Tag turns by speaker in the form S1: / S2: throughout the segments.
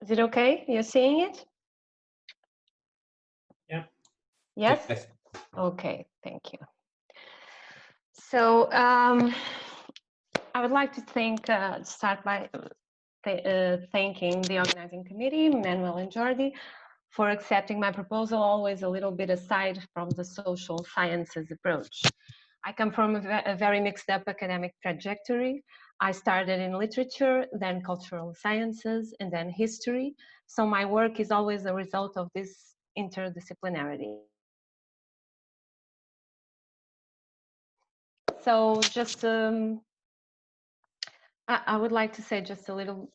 S1: Is it okay? You're seeing it?
S2: Yeah.
S1: Yes?
S2: Yes.
S1: Okay, thank you. So I would like to start by thanking the organizing committee, Manuel and Jordi, for accepting my proposal, always a little bit aside from the social sciences approach. I come from a very mixed up academic trajectory. I started in literature, then cultural sciences, and then history. So my work is always a result of this interdisciplinarity. So just, I would like to say just a little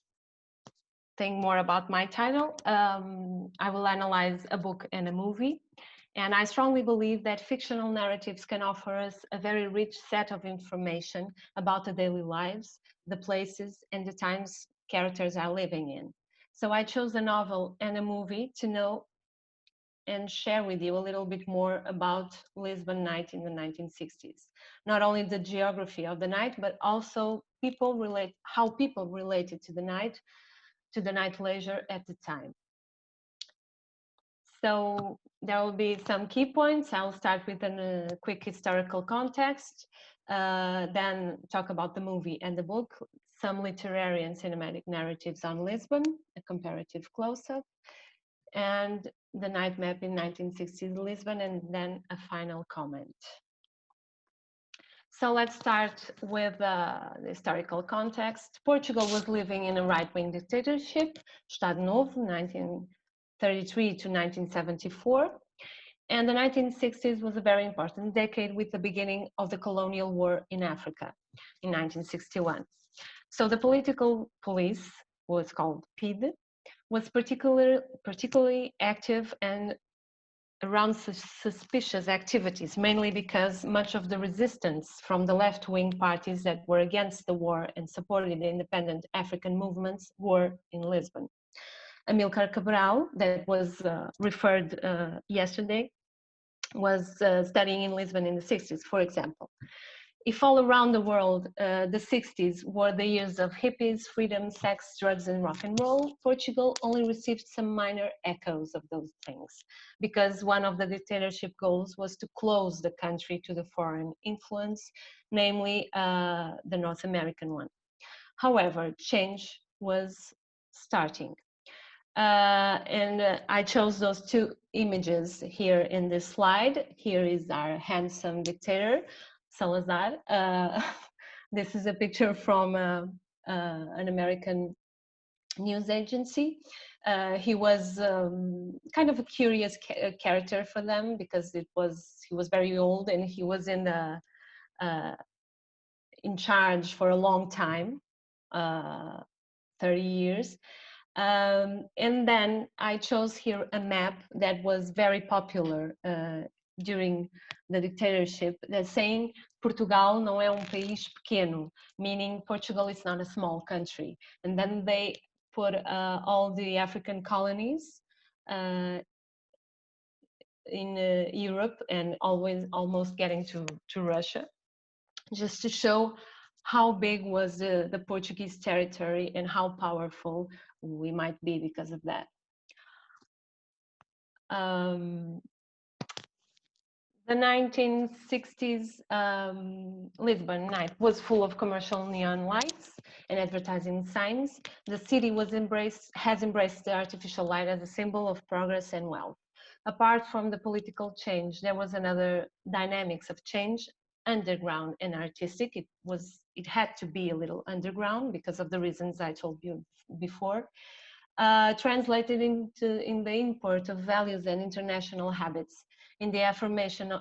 S1: thing more about my title. I will analyze a book and a movie. And I strongly believe that fictional narratives can offer us a very rich set of information about the daily lives, the places, and the times characters are living in. So I chose a novel and a movie to know and share with you a little bit more about Lisbon night in the 1960s. Not only the geography of the night, but also how people related to the night leisure at the time. So there will be some key points. I'll start with a quick historical context, then talk about the movie and the book, some literary and cinematic narratives on Lisbon, a comparative close-up, and the night map in 1960s Lisbon, and then a final comment. So let's start with the historical context. Portugal was living in a right-wing dictatorship, Estado Novo, 1933 to 1974. And the 1960s was a very important decade with the beginning of the colonial war in Africa in 1961. So the political police, was called PIDE, was particularly active and around suspicious activities, mainly because much of the resistance from the left-wing parties that were against the war and supported the independent African movements were in Lisbon. Amilcar Cabral, that was referred yesterday, was studying in Lisbon in the 60s, for example. If all around the world, the 60s were the years of hippies, freedom, sex, drugs, and rock and roll, Portugal only received some minor echoes of those things, because one of the dictatorship goals was to close the country to the foreign influence, namely the North American one. However, change was starting. I chose those two images here in this slide. Here is our handsome dictator, Salazar. This is a picture from an American news agency. He was kind of a curious character for them because he was very old and he was in charge for a long time, 30 years. And then I chose here a map that was very popular during the dictatorship, that's saying Portugal não é país pequeno, meaning Portugal is not a small country. And then they put all the African colonies in Europe and almost getting to Russia, just to show how big was the Portuguese territory and how powerful we might be because of that. The 1960s Lisbon night was full of commercial neon lights and advertising signs. The city has embraced the artificial light as a symbol of progress and wealth. Apart from the political change, there was another dynamics of change, underground and artistic. It had to be a little underground because of the reasons I told you before. Translated in the import of values and international habits, in the affirmation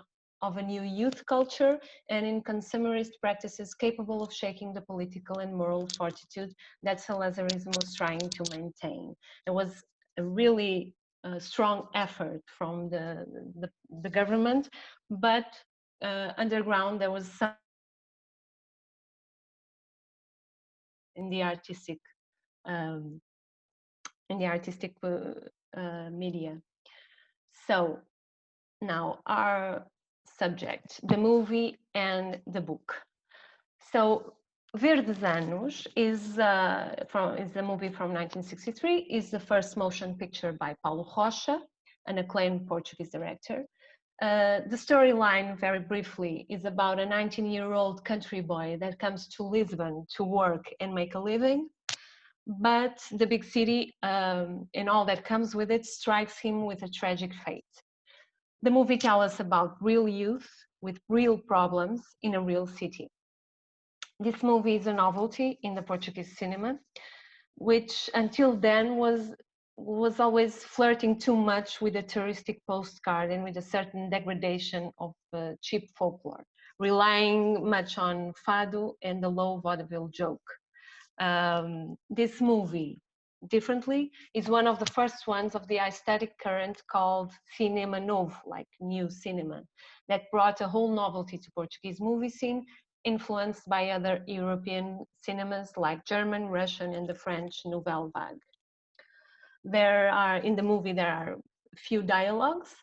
S1: of a new youth culture, and in consumerist practices capable of shaking the political and moral fortitude that Salazarism was trying to maintain. There was a really strong effort from the government, but underground there was some in the artistic media. So now our subject, the movie and the book. So Verdes Anos is a movie from 1963. Is the first motion picture by Paulo Rocha, an acclaimed Portuguese director. The storyline, very briefly, is about a 19-year-old country boy that comes to Lisbon to work and make a living. But the big city and all that comes with it strikes him with a tragic fate. The movie tells us about real youth with real problems in a real city. This movie is a novelty in the Portuguese cinema, which until then was always flirting too much with a touristic postcard and with a certain degradation of cheap folklore, relying much on fado and the low vaudeville joke. This movie, differently, is one of the first ones of the aesthetic current called cinema novo, like new cinema, that brought a whole novelty to Portuguese movie scene, influenced by other European cinemas like German, Russian, and the French Nouvelle Vague. In the movie, there are few dialogues,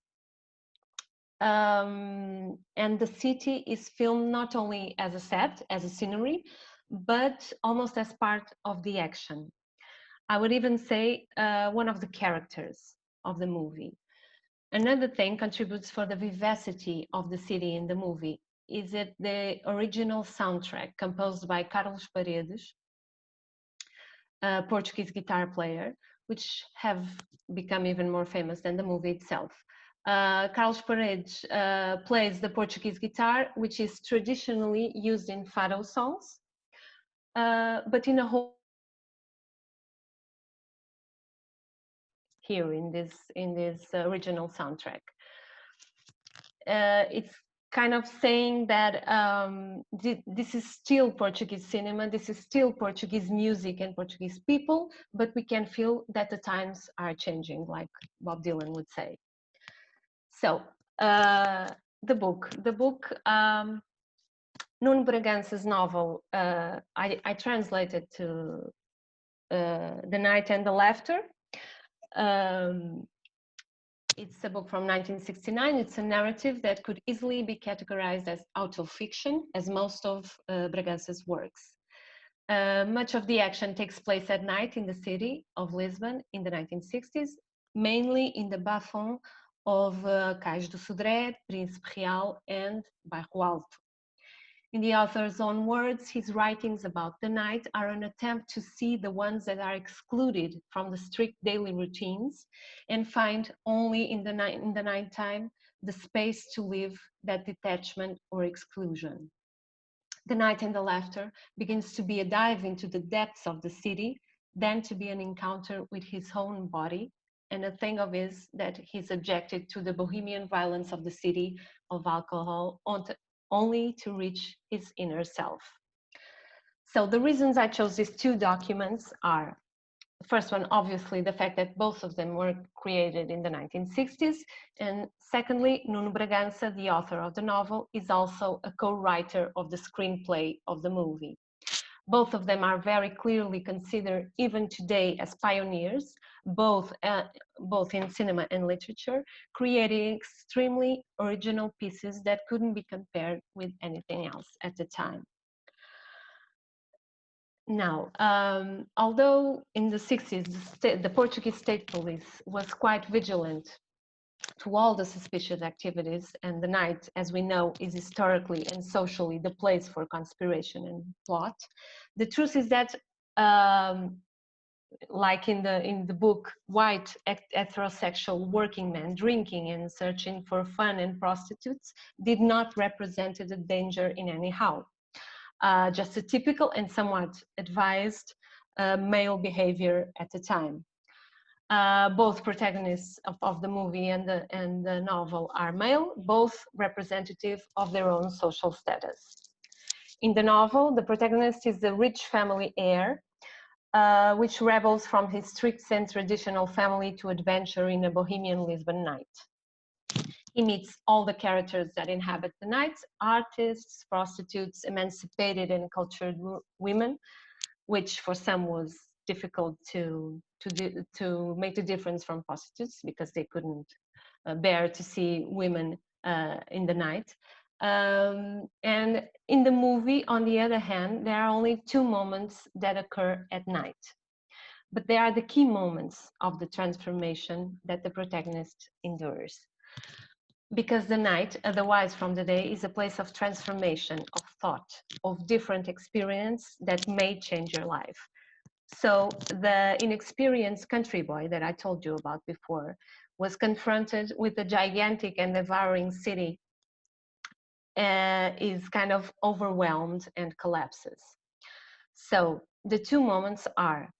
S1: and the city is filmed not only as a set, as a scenery, but almost as part of the action. I would even say one of the characters of the movie. Another thing contributes for the vivacity of the city in the movie is that the original soundtrack composed by Carlos Paredes, a Portuguese guitar player, which have become even more famous than the movie itself. Carlos Paredes plays the Portuguese guitar, which is traditionally used in fado songs, but in a whole here in this original soundtrack. It's kind of saying that this is still Portuguese cinema, this is still Portuguese music and Portuguese people, but we can feel that the times are changing, like Bob Dylan would say. So the book, Nuno Bragança's novel, I translated to The Night and the Laughter. It's a book from 1969. It's a narrative that could easily be categorized as autofiction, as most of Bragança's works. Much of the action takes place at night in the city of Lisbon in the 1960s, mainly in the bas-fond of Cais do Sodré, Príncipe Real, and Bairro Alto. In the author's own words, his writings about the night are an attempt to see the ones that are excluded from the strict daily routines and find only in the nighttime the space to live that detachment or exclusion. The Night and the Laughter begins to be a dive into the depths of the city, then to be an encounter with his own body, and a thing of is that he's subjected to the bohemian violence of the city, of alcohol, only to reach his inner self. So the reasons I chose these two documents are, the first one, obviously, the fact that both of them were created in the 1960s, and secondly, Nuno Bragança, the author of the novel, is also a co-writer of the screenplay of the movie. Both of them are very clearly considered, even today, as pioneers, both in cinema and literature, creating extremely original pieces that couldn't be compared with anything else at the time. Now, although in the 60s, the Portuguese state police was quite vigilant to all the suspicious activities, and the night, as we know, is historically and socially the place for conspiration and plot. The truth is that, like in the book, white heterosexual working men drinking and searching for fun and prostitutes did not represent a danger in any how. Just a typical and somewhat advised male behavior at the time. Both protagonists of the movie and the novel are male, both representative of their own social status. In the novel, the protagonist is the rich family heir, which rebels from his strict and traditional family to adventure in a bohemian Lisbon night. He meets all the characters that inhabit the night: artists, prostitutes, emancipated and cultured women, which for some was difficult to make the difference from prostitutes because they couldn't bear to see women in the night. And in the movie, on the other hand, there are only 2 moments that occur at night. But they are the key moments of the transformation that the protagonist endures. Because the night, otherwise from the day, is a place of transformation, of thought, of different experience that may change your life. So the inexperienced country boy that I told you about before was confronted with a gigantic and devouring city, is kind of overwhelmed and collapses. So the 2 moments are,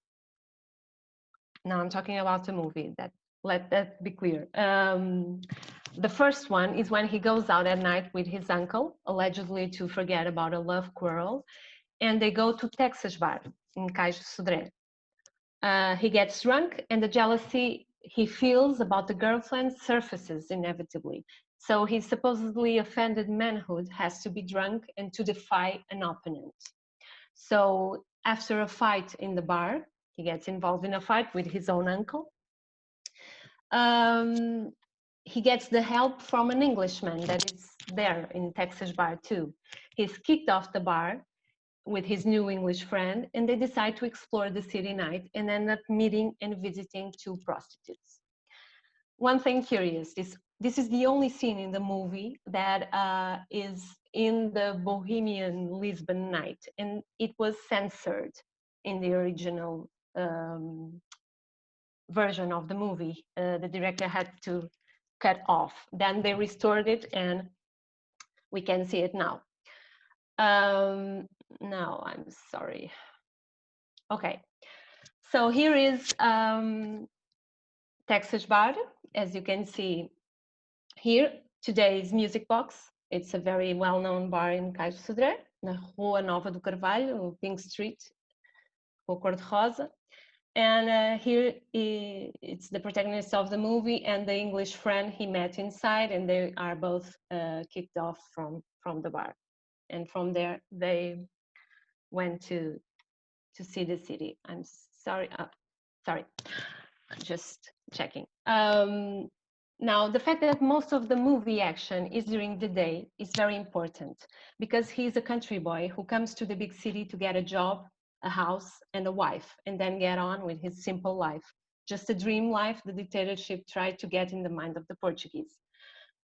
S1: now I'm talking about the movie, let that be clear. The first one is when he goes out at night with his uncle, allegedly to forget about a love quarrel, and they go to Texas Bar in Caixo Sodré. He gets drunk, and the jealousy he feels about the girlfriend surfaces inevitably. So his supposedly offended manhood has to be drunk and to defy an opponent. So after a fight in the bar, he gets involved in a fight with his own uncle. He gets the help from an Englishman that is there in Texas Bar too. He's kicked off the bar with his new English friend, and they decide to explore the city night and end up meeting and visiting 2 prostitutes. One thing curious is this is the only scene in the movie that is in the Bohemian Lisbon night, and it was censored in the original version of the movie. The director had to cut off. Then they restored it, and we can see it now. Now, I'm sorry. Okay, so here is Texas Bar, as you can see here. Today's Music Box. It's a very well-known bar in Caixo Sodré, na Rua Nova do Carvalho, Pink Street, com cor de rosa. And here it's the protagonist of the movie and the English friend he met inside, and they are both kicked off from the bar. And from there, they went to see the city. I'm sorry, just checking. Now, the fact that most of the movie action is during the day is very important, because he's a country boy who comes to the big city to get a job, a house, and a wife, and then get on with his simple life. Just a dream life the dictatorship tried to get in the mind of the Portuguese.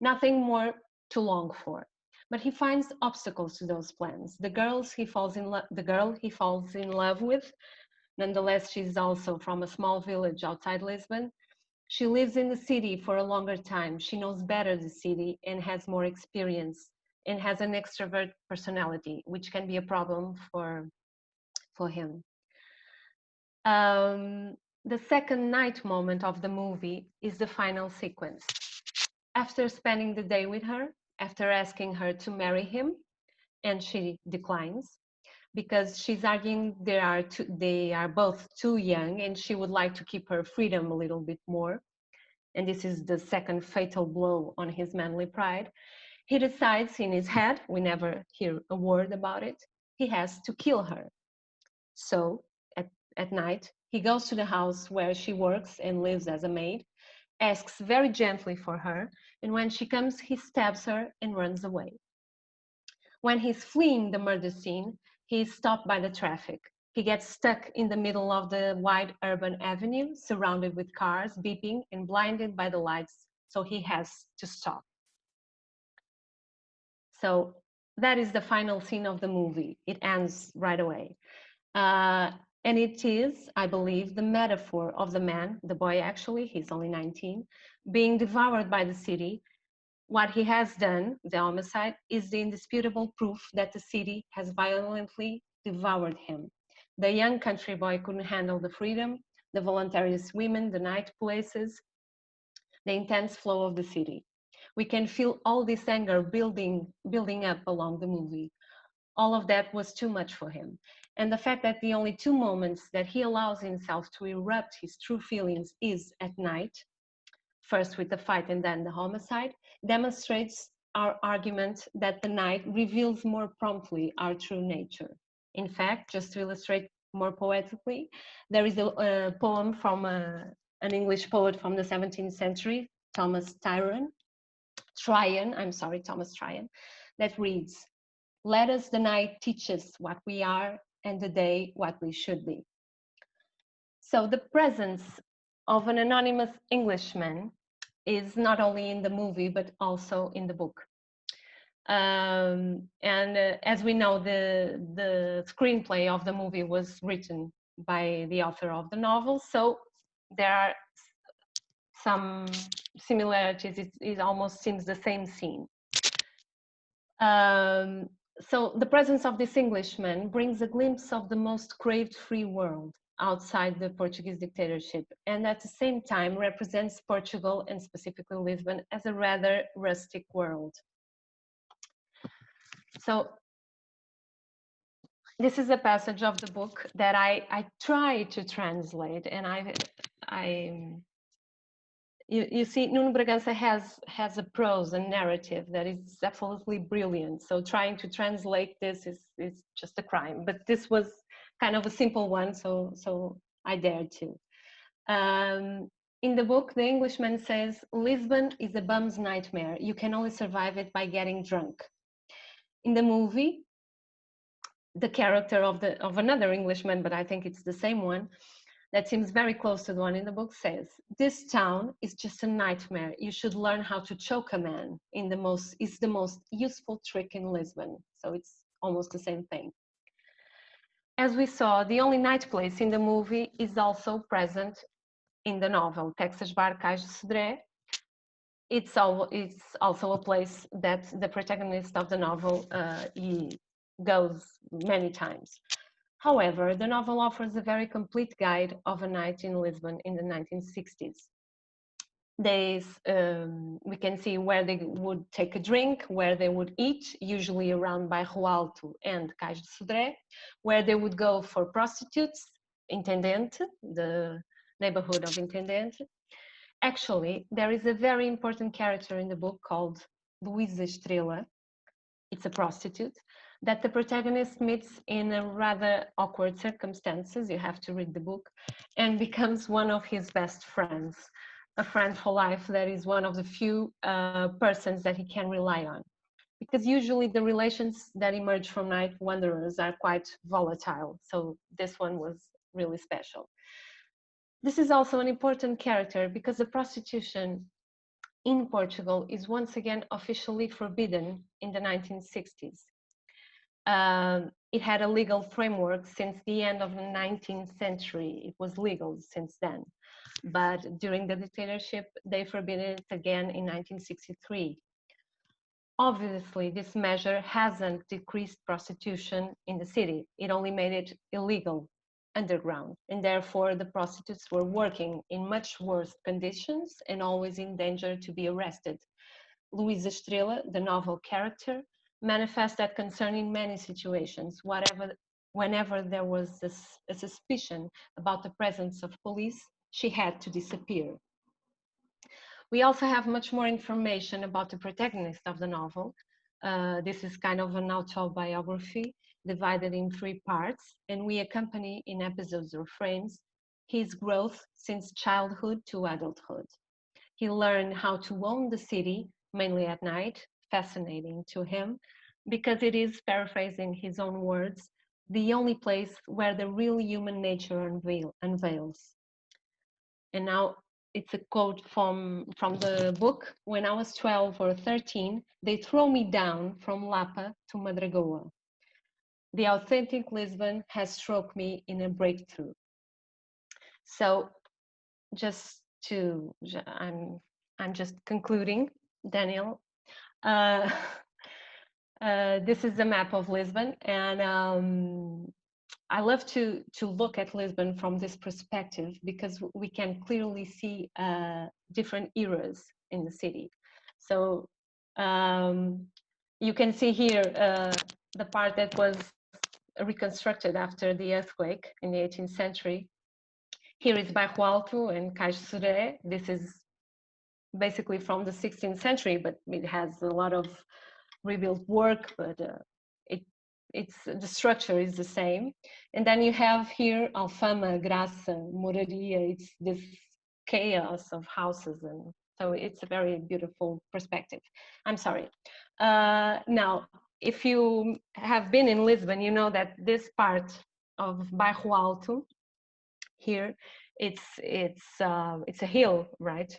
S1: Nothing more to long for. But he finds obstacles to those plans. The girl he falls in love with, nonetheless, she's also from a small village outside Lisbon. She lives in the city for a longer time. She knows better the city and has more experience and has an extrovert personality, which can be a problem for him. The second night moment of the movie is the final sequence. After spending the day with her, after asking her to marry him, and she declines, because she's arguing they are both too young and she would like to keep her freedom a little bit more. And this is the second fatal blow on his manly pride. He decides in his head, we never hear a word about it, he has to kill her. So at night, he goes to the house where she works and lives as a maid, asks very gently for her, and when she comes, he stabs her and runs away. When he's fleeing the murder scene, he is stopped by the traffic. He gets stuck in the middle of the wide urban avenue, surrounded with cars beeping and blinded by the lights, so he has to stop. So that is the final scene of the movie. It ends right away. And it is, I believe, the metaphor of the man, the boy actually, he's only 19, being devoured by the city. What he has done, the homicide, is the indisputable proof that the city has violently devoured him. The young country boy couldn't handle the freedom, the voluntarist women, the night places, the intense flow of the city. We can feel all this anger building up along the movie. All of that was too much for him. And the fact that the only 2 moments that he allows himself to erupt his true feelings is at night, first with the fight and then the homicide, demonstrates our argument that the night reveals more promptly our true nature. In fact, just to illustrate more poetically, there is a poem from an English poet from the 17th century, Thomas Tryon, that reads, "Let us the night teach us what we are, and the day what we should be." So the presence of an anonymous Englishman is not only in the movie, but also in the book. As we know, the screenplay of the movie was written by the author of the novel, so there are some similarities. It almost seems the same scene. So the presence of this Englishman brings a glimpse of the most craved free world outside the Portuguese dictatorship, and at the same time represents Portugal, and specifically Lisbon, as a rather rustic world. So this is a passage of the book that I try to translate, and you see, Nuno Bragança has a prose and narrative that is absolutely brilliant. So trying to translate this is just a crime. But this was kind of a simple one, so I dared to. In the book, the Englishman says, "Lisbon is a bum's nightmare. You can only survive it by getting drunk." In the movie, the character of another Englishman, but I think it's the same one, that seems very close to the one in the book, says, "This town is just a nightmare. You should learn how to choke a man. It's the most useful trick in Lisbon." So it's almost the same thing. As we saw, the only night place in the movie is also present in the novel, Texas Bar Cais de Sodré. It's also a place that the protagonist of the novel he goes many times. However, the novel offers a very complete guide of a night in Lisbon in the 1960s. We can see where they would take a drink, where they would eat, usually around Bairro Alto and Cais de Sodré, where they would go for prostitutes, Intendente, the neighborhood of Intendente. Actually, there is a very important character in the book called Luísa Estrela. It's a prostitute that the protagonist meets in a rather awkward circumstances. You have to read the book, and becomes one of his best friends, a friend for life that is one of the few persons that he can rely on. Because usually the relations that emerge from night wanderers are quite volatile. So this one was really special. This is also an important character because the prostitution in Portugal is once again officially forbidden in the 1960s. It had a legal framework since the end of the 19th century. It was legal since then. But during the dictatorship, they forbade it again in 1963. Obviously, this measure hasn't decreased prostitution in the city. It only made it illegal underground, and therefore the prostitutes were working in much worse conditions and always in danger to be arrested. Luísa Estrela, the novel character, manifests that concern in many situations. Whenever there was a suspicion about the presence of police, she had to disappear. We also have much more information about the protagonist of the novel. This is kind of an autobiography divided in 3 parts, and we accompany in episodes or frames his growth since childhood to adulthood. He learned how to own the city, mainly at night, fascinating to him, because it is, paraphrasing his own words, the only place where the real human nature unveils. And now it's a quote from the book. "When I was 12 or 13, they throw me down from Lapa to Madragoa. The authentic Lisbon has struck me in a breakthrough." So I'm just concluding, Daniel. This is a map of Lisbon, and I love to look at Lisbon from this perspective because we can clearly see different eras in the city. So you can see here the part that was reconstructed after the earthquake in the 18th century. Here is Bairro Alto and Cais de Sodré. This is basically from the 16th century, but it has a lot of rebuilt work, but the structure is the same. And then you have here Alfama, Graça, Moraria. It's this chaos of houses, and so it's a very beautiful perspective. I'm sorry. Now if you have been in Lisbon, you know that this part of Bairro Alto here, it's a hill, right?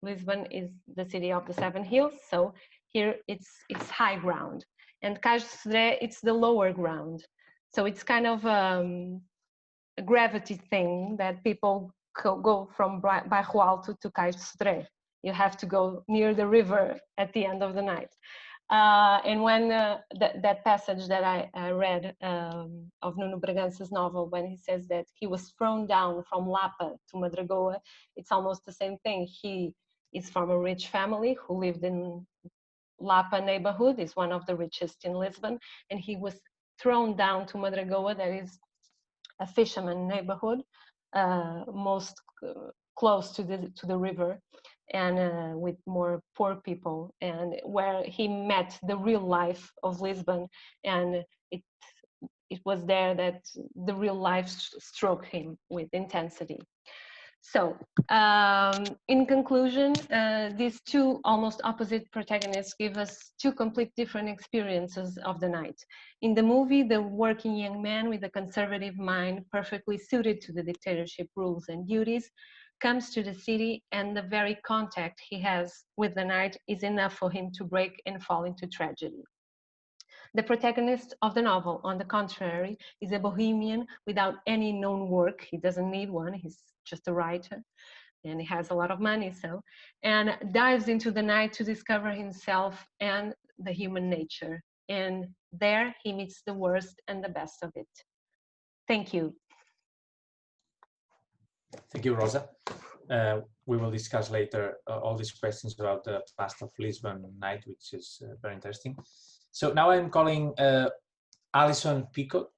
S1: Lisbon is the city of the 7 hills, so here it's high ground, and Cais de Sodré, it's the lower ground. So it's kind of a gravity thing that people go from Bairro Alto to Cais de Sodré. You have to go near the river at the end of the night. And when that passage that I read of Nuno Bragança's novel, when he says that he was thrown down from Lapa to Madragoa, it's almost the same thing. He is from a rich family who lived in Lapa neighborhood, is one of the richest in Lisbon, and he was thrown down to Madragoa, that is a fisherman neighborhood, most close to the river, and with more poor people, and where he met the real life of Lisbon, and it was there that the real life struck him with intensity. So, in conclusion, these two almost opposite protagonists give us two complete different experiences of the night. In the movie, the working young man with a conservative mind, perfectly suited to the dictatorship rules and duties, comes to the city, and the very contact he has with the night is enough for him to break and fall into tragedy. The protagonist of the novel, on the contrary, is a bohemian without any known work. He doesn't need one, he's just a writer, and he has a lot of money, and dives into the night to discover himself and the human nature. And there he meets the worst and the best of it. Thank you.
S2: Thank you, Rosa. We will discuss later all these questions about the past of Lisbon night, which is very interesting. So now I'm calling Allison Peacock.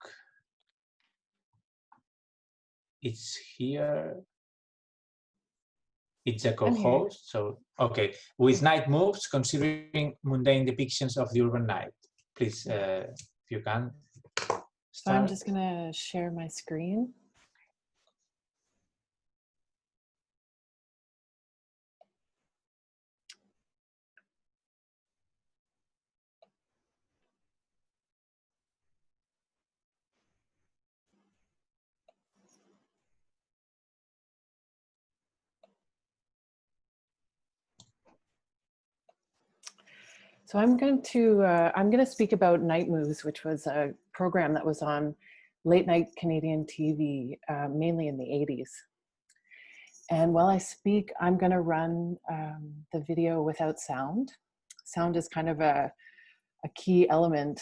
S2: It's here. It's a co-host. So, okay. With Night Moves, considering mundane depictions of the urban night. Please, if you can start.
S3: So I'm just going to share my screen. So I'm going to speak about Night Moves, which was a program that was on late night Canadian TV, mainly in the 80s. And while I speak, I'm going to run the video without sound. Sound is kind of a key element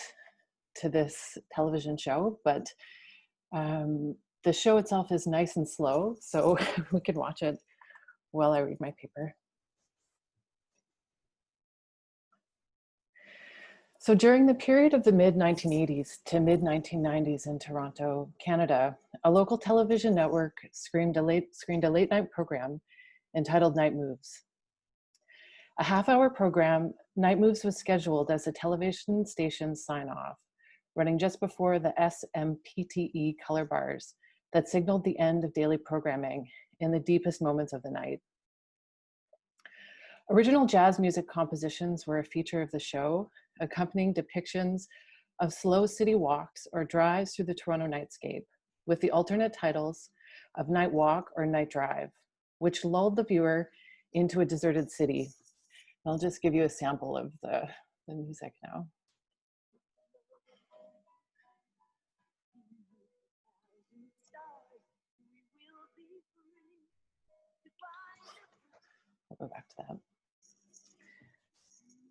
S3: to this television show, but the show itself is nice and slow, so we can watch it while I read my paper. So during the period of the mid-1980s to mid-1990s in Toronto, Canada, a local television network screened a late night program entitled Night Moves. A half-hour program, Night Moves was scheduled as a television station's sign-off, running just before the SMPTE color bars that signaled the end of daily programming in the deepest moments of the night. Original jazz music compositions were a feature of the show, accompanying depictions of slow city walks or drives through the Toronto nightscape, with the alternate titles of Night Walk or Night Drive, which lulled the viewer into a deserted city. I'll just give you a sample of the music now. I'll go back to that.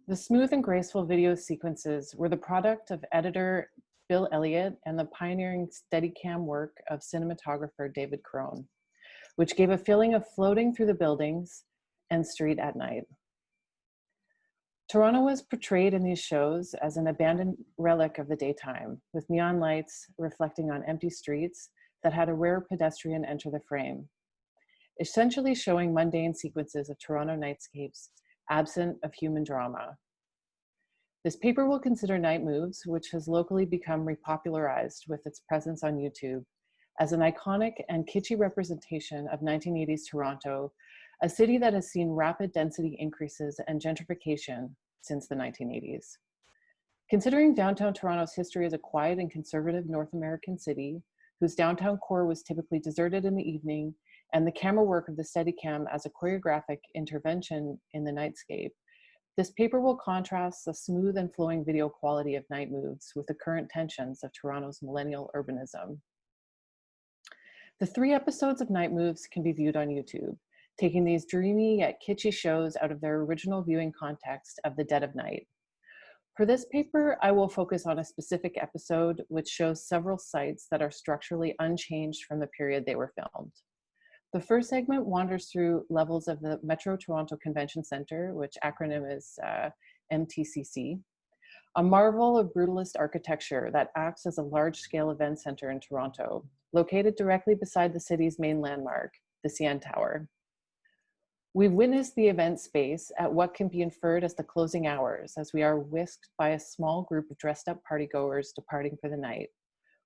S3: The smooth and graceful video sequences were the product of editor Bill Elliott and the pioneering Steadicam work of cinematographer David Crone, which gave a feeling of floating through the buildings and street at night. Toronto was portrayed in these shows as an abandoned relic of the daytime, with neon lights reflecting on empty streets that had a rare pedestrian enter the frame, essentially showing mundane sequences of Toronto nightscapes absent of human drama. This paper will consider Night Moves, which has locally become repopularized with its presence on YouTube, as an iconic and kitschy representation of 1980s Toronto, a city that has seen rapid density increases and gentrification since the 1980s. Considering downtown Toronto's history as a quiet and conservative North American city, whose downtown core was typically deserted in the evening, and the camera work of the Steadicam as a choreographic intervention in the nightscape, this paper will contrast the smooth and flowing video quality of Night Moves with the current tensions of Toronto's millennial urbanism. The 3 episodes of Night Moves can be viewed on YouTube, taking these dreamy yet kitschy shows out of their original viewing context of the dead of night. For this paper, I will focus on a specific episode which shows several sites that are structurally unchanged from the period they were filmed. The first segment wanders through levels of the Metro Toronto Convention Centre, which acronym is MTCC, a marvel of brutalist architecture that acts as a large-scale event centre in Toronto, located directly beside the city's main landmark, the CN Tower. We've witnessed the event space at what can be inferred as the closing hours, as we are whisked by a small group of dressed-up partygoers departing for the night.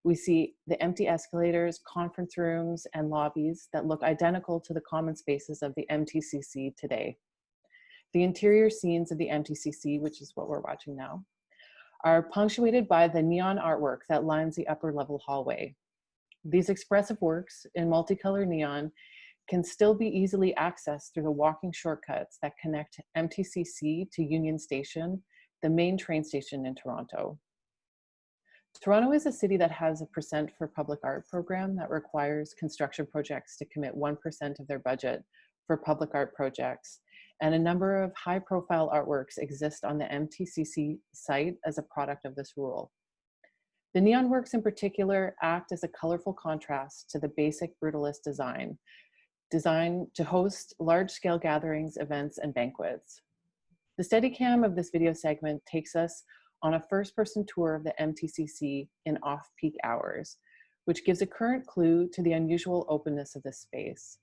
S3: We see the empty escalators, conference rooms, and lobbies that look identical to the common spaces of the MTCC today. The interior scenes of the MTCC, which is what we're watching now, are punctuated by the neon artwork that lines the upper level hallway. These expressive works in multicolor neon can still be easily accessed through the walking shortcuts that connect MTCC to Union Station, the main train station in Toronto. Toronto is a city that has a Percent for Public Art program that requires construction projects to commit 1% of their budget for public art projects, and a number of high-profile artworks exist on the MTCC site as a product of this rule. The neon works in particular act as a colorful contrast to the basic brutalist design, designed to host large-scale gatherings, events, and banquets. The Steadicam of this video segment takes us on a first-person tour of the MTCC in off-peak hours, which gives a current clue to the unusual openness of this space.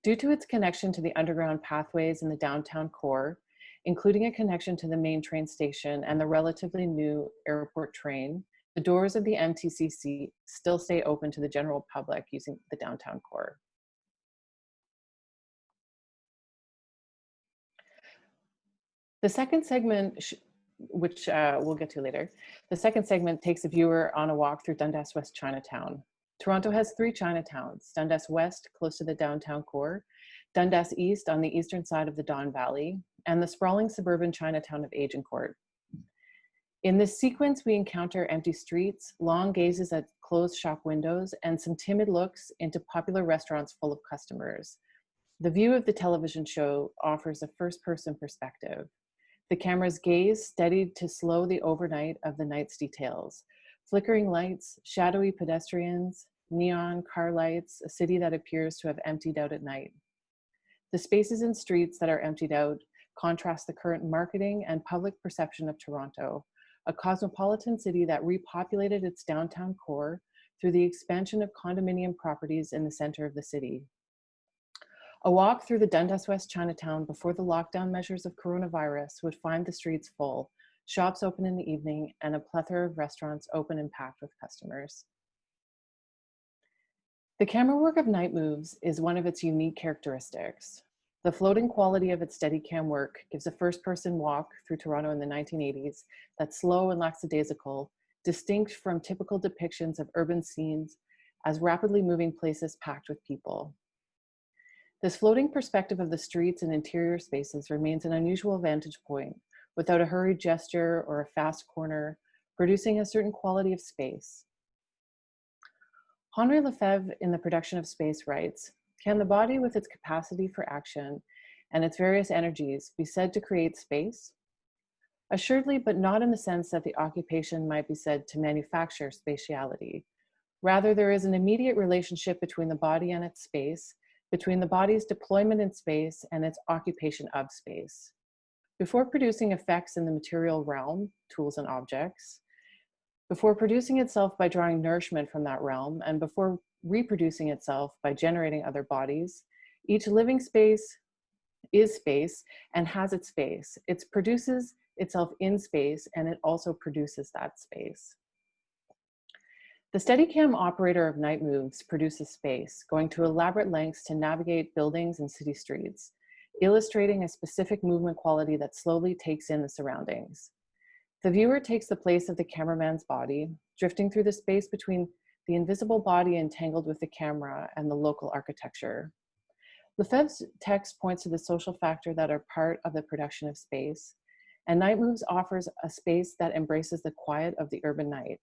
S3: Due to its connection to the underground pathways in the downtown core, including a connection to the main train station and the relatively new airport train, the doors of the MTCC still stay open to the general public using the downtown core. The second segment, which we'll get to later, the second segment takes a viewer on a walk through Dundas West Chinatown. Toronto has 3 Chinatowns: Dundas West, close to the downtown core, Dundas East on the eastern side of the Don Valley, and the sprawling suburban Chinatown of Agincourt. In this sequence, we encounter empty streets, long gazes at closed shop windows, and some timid looks into popular restaurants full of customers. The view of the television show offers a first-person perspective. The camera's gaze steadied to slow the overnight of the night's details. Flickering lights, shadowy pedestrians, neon car lights, a city that appears to have emptied out at night. The spaces and streets that are emptied out contrast the current marketing and public perception of Toronto, a cosmopolitan city that repopulated its downtown core through the expansion of condominium properties in the center of the city. A walk through the Dundas West Chinatown before the lockdown measures of coronavirus would find the streets full, shops open in the evening, and a plethora of restaurants open and packed with customers. The camera work of Night Moves is one of its unique characteristics. The floating quality of its Steadicam work gives a first-person walk through Toronto in the 1980s that's slow and lackadaisical, distinct from typical depictions of urban scenes as rapidly moving places packed with people. This floating perspective of the streets and interior spaces remains an unusual vantage point, without a hurried gesture or a fast corner, producing a certain quality of space. Henri Lefebvre, in The Production of Space, writes, "Can the body with its capacity for action and its various energies be said to create space? Assuredly, but not in the sense that the occupation might be said to manufacture spatiality. Rather, there is an immediate relationship between the body and its space, between the body's deployment in space and its occupation of space. Before producing effects in the material realm, tools and objects, before producing itself by drawing nourishment from that realm, and before reproducing itself by generating other bodies, each living space is space and has its space. It produces itself in space, and it also produces that space." The Steadicam operator of Night Moves produces space, going to elaborate lengths to navigate buildings and city streets, illustrating a specific movement quality that slowly takes in the surroundings. The viewer takes the place of the cameraman's body, drifting through the space between the invisible body entangled with the camera and the local architecture. Lefebvre's text points to the social factors that are part of the production of space, and Night Moves offers a space that embraces the quiet of the urban night.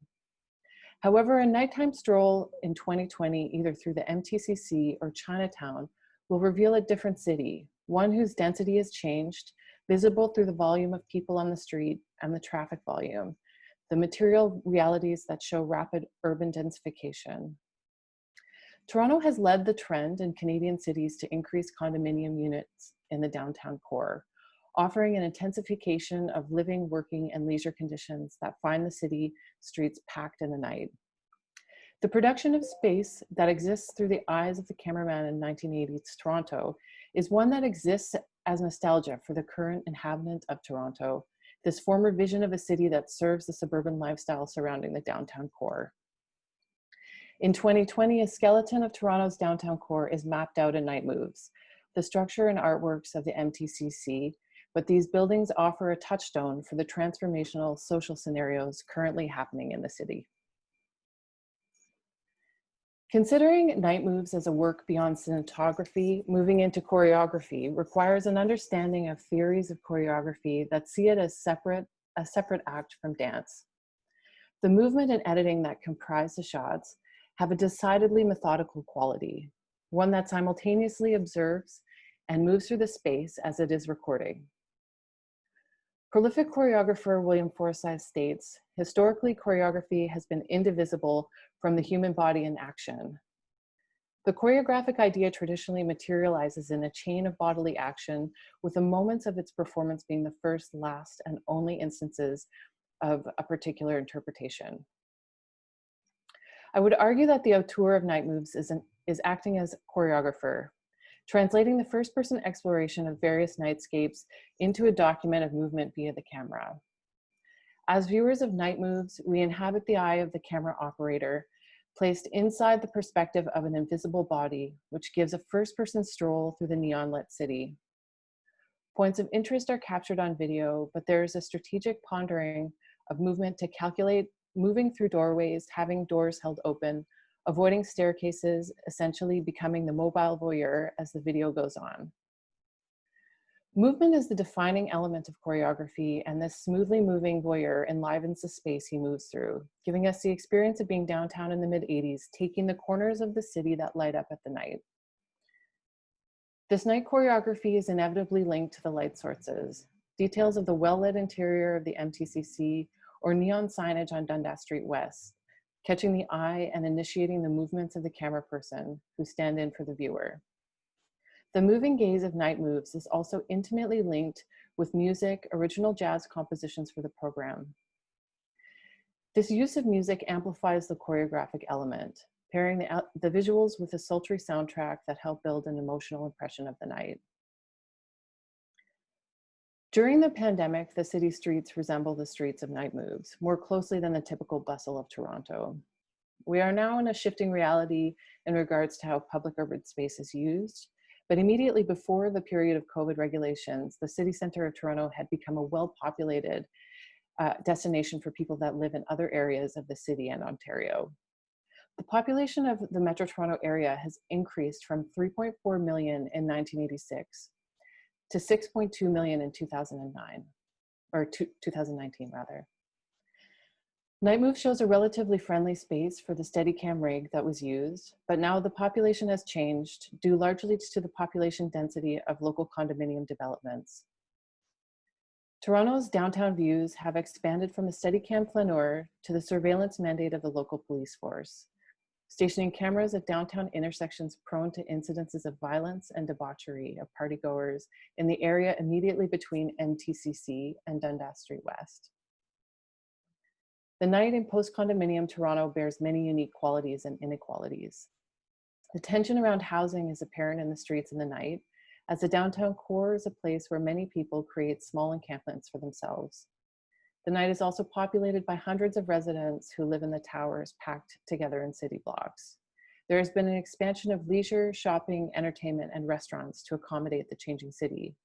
S3: However, a nighttime stroll in 2020, either through the MTCC or Chinatown, will reveal a different city, one whose density has changed, visible through the volume of people on the street and the traffic volume, the material realities that show rapid urban densification. Toronto has led the trend in Canadian cities to increase condominium units in the downtown core, offering an intensification of living, working, and leisure conditions that find the city streets packed in the night. The production of space that exists through the eyes of the cameraman in 1980s Toronto is one that exists as nostalgia for the current inhabitant of Toronto, this former vision of a city that serves the suburban lifestyle surrounding the downtown core. In 2020, a skeleton of Toronto's downtown core is mapped out in Night Moves, the structure and artworks of the MTCC, but these buildings offer a touchstone for the transformational social scenarios currently happening in the city. Considering Night Moves as a work beyond cinematography, moving into choreography requires an understanding of theories of choreography that see it as a separate act from dance. The movement and editing that comprise the shots have a decidedly methodical quality, one that simultaneously observes and moves through the space as it is recording. Prolific choreographer William Forsythe states, historically, choreography has been indivisible from the human body in action. The choreographic idea traditionally materializes in a chain of bodily action, with the moments of its performance being the first, last, and only instances of a particular interpretation. I would argue that the auteur of Night Moves is acting as choreographer, translating the first-person exploration of various nightscapes into a document of movement via the camera. As viewers of Night Moves, we inhabit the eye of the camera operator, placed inside the perspective of an invisible body, which gives a first-person stroll through the neon-lit city. Points of interest are captured on video, but there is a strategic pondering of movement to calculate moving through doorways, having doors held open, avoiding staircases, essentially becoming the mobile voyeur as the video goes on. Movement is the defining element of choreography, and this smoothly moving voyeur enlivens the space he moves through, giving us the experience of being downtown in the mid-80s, taking the corners of the city that light up at the night. This night choreography is inevitably linked to the light sources. Details of the well-lit interior of the MTCC or neon signage on Dundas Street West, catching the eye and initiating the movements of the camera person who stand in for the viewer. The moving gaze of Night Moves is also intimately linked with music, original jazz compositions for the program. This use of music amplifies the choreographic element, pairing the visuals with a sultry soundtrack that help build an emotional impression of the night. During the pandemic, the city streets resemble the streets of Night Moves more closely than the typical bustle of Toronto. We are now in a shifting reality in regards to how public urban space is used, but immediately before the period of COVID regulations, the city center of Toronto had become a well-populated destination for people that live in other areas of the city and Ontario. The population of the Metro Toronto area has increased from 3.4 million in 1986 to 6.2 million in 2009, or 2019 rather. Night Move shows a relatively friendly space for the Steadicam rig that was used, but now the population has changed due largely to the population density of local condominium developments. Toronto's downtown views have expanded from a Steadicam flaneur to the surveillance mandate of the local police force, stationing cameras at downtown intersections prone to incidences of violence and debauchery of partygoers in the area immediately between MTCC and Dundas Street West. The night in post-condominium Toronto bears many unique qualities and inequalities. The tension around housing is apparent in the streets in the night, as the downtown core is a place where many people create small encampments for themselves. The night is also populated by hundreds of residents who live in the towers packed together in city blocks. There has been an expansion of leisure, shopping, entertainment, and restaurants to accommodate the changing city.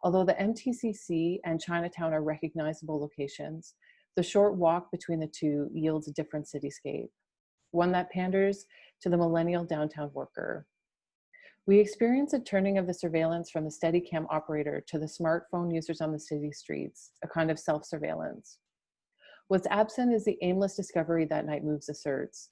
S3: Although the MTCC and Chinatown are recognizable locations, The short walk between the two yields a different cityscape, one that panders to the millennial downtown worker. We experience a turning of the surveillance from the Steadicam operator to the smartphone users on the city streets, a kind of self-surveillance. What's absent is the aimless discovery that Night Moves asserts,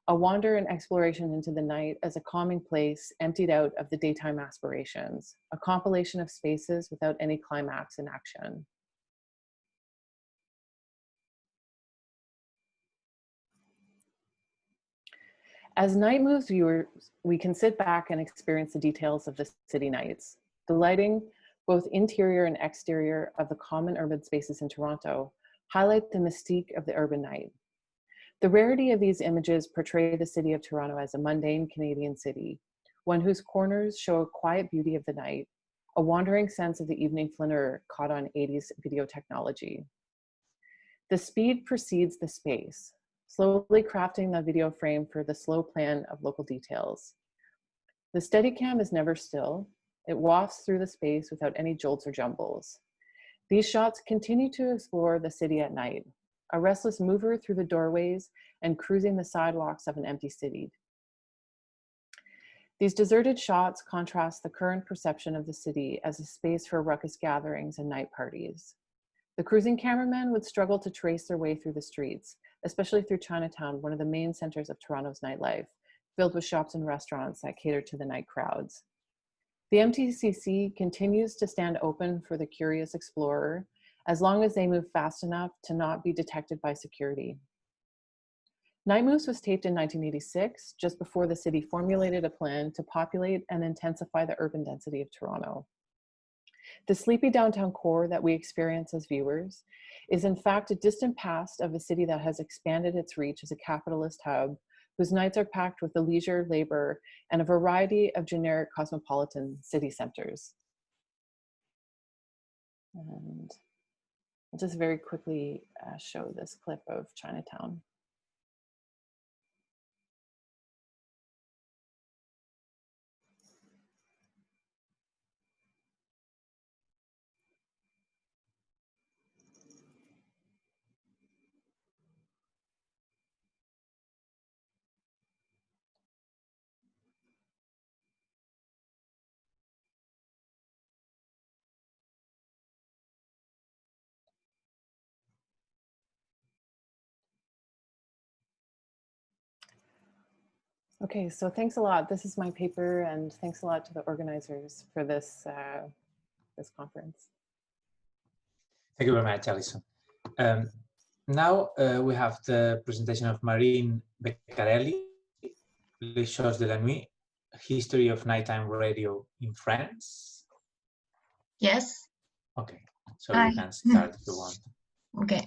S3: a wander and exploration into the night as a calming place emptied out of the daytime aspirations, a compilation of spaces without any climax in action. As Night Moves viewers, we can sit back and experience the details of the city nights. The lighting, both interior and exterior, of the common urban spaces in Toronto highlight the mystique of the urban night. The rarity of these images portray the city of Toronto as a mundane Canadian city, one whose corners show a quiet beauty of the night, a wandering sense of the evening flaneur caught on 80s video technology. The speed precedes the space, slowly crafting the video frame for the slow plan of local details. The Steadicam is never still. It wafts through the space without any jolts or jumbles. These shots continue to explore the city at night, a restless mover through the doorways and cruising the sidewalks of an empty city. These deserted shots contrast the current perception of the city as a space for ruckus gatherings and night parties. The cruising cameramen would struggle to trace their way through the streets, especially through Chinatown, one of the main centers of Toronto's nightlife, filled with shops and restaurants that cater to the night crowds. The MTCC continues to stand open for the curious explorer as long as they move fast enough to not be detected by security. Night Moves was taped in 1986, just before the city formulated a plan to populate and intensify the urban density of Toronto. The sleepy downtown core that we experience as viewers is in fact a distant past of a city that has expanded its reach as a capitalist hub, whose nights are packed with the leisure, labor, and a variety of generic cosmopolitan city centers. And I'll just very quickly show this clip of Chinatown. Okay, so thanks a lot. This is my paper, and thanks a lot to the organizers for this, this conference.
S2: Thank you very much, Allison. Now we have the presentation of Marine Beccarelli, Les Choses de la Nuit, History of Nighttime Radio in France.
S4: Yes.
S2: Okay, so you can start if you want.
S4: Okay.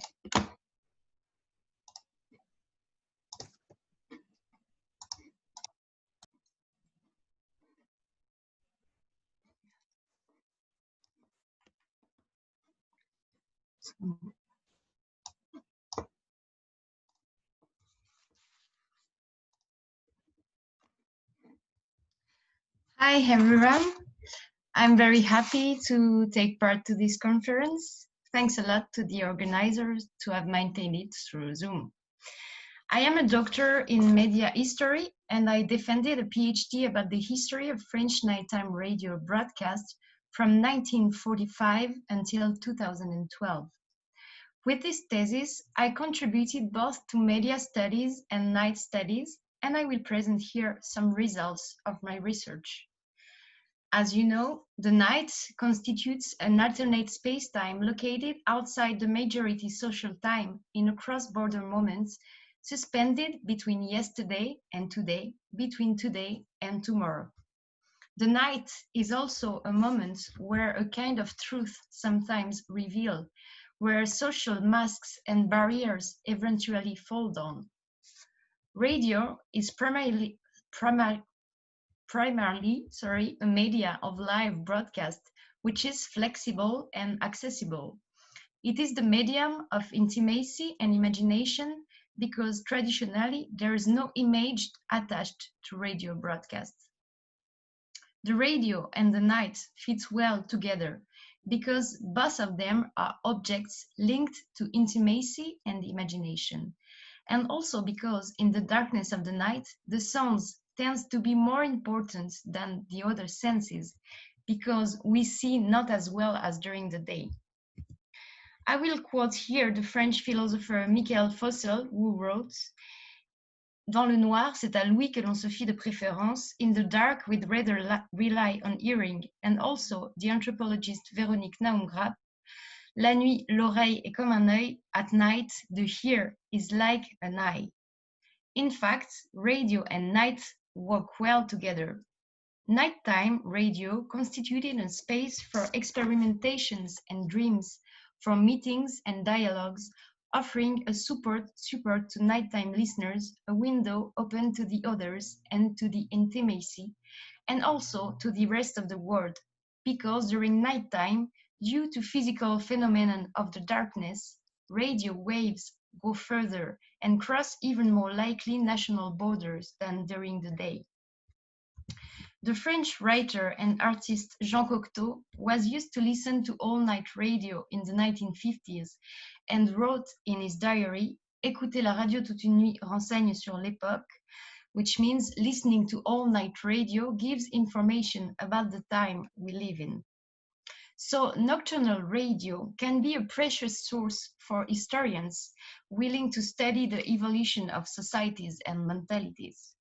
S4: Hi everyone. I'm very happy to take part to this conference. Thanks a lot to the organizers to have maintained it through Zoom. I am a doctor in media history and I defended a PhD about the history of French nighttime radio broadcast from 1945 until 2012. With this thesis, I contributed both to media studies and night studies, and I will present here some results of my research. As you know, the night constitutes an alternate space-time located outside the majority social time in a cross-border moment, suspended between yesterday and today, between today and tomorrow. The night is also a moment where a kind of truth sometimes revealed, where social masks and barriers eventually fall down. Radio is primarily a media of live broadcast, which is flexible and accessible. It is the medium of intimacy and imagination because traditionally there is no image attached to radio broadcasts. The radio and the night fit well together because both of them are objects linked to intimacy and imagination, and also because in the darkness of the night, the sounds tends to be more important than the other senses, because we see not as well as during the day. I will quote here the French philosopher Michael Fossel, who wrote, "Dans le noir, c'est à l'ouïe que l'on se fie de préférence. In the dark, we'd rather rely on hearing." And also the anthropologist Véronique Naumgrappe, "La nuit, l'oreille est comme un œil. At night, the ear is like an eye." In fact, radio and night work well together. Nighttime radio constituted a space for experimentations and dreams, for meetings and dialogues, offering a support to nighttime listeners, a window open to the others and to the intimacy, and also to the rest of the world, because during nighttime, due to physical phenomenon of the darkness, radio waves go further and cross even more likely national borders than during the day. The French writer and artist Jean Cocteau was used to listen to all-night radio in the 1950s and wrote in his diary, "Écouter la radio toute une nuit renseigne sur l'époque," which means listening to all-night radio gives information about the time we live in. So nocturnal radio can be a precious source for historians willing to study the evolution of societies and mentalities.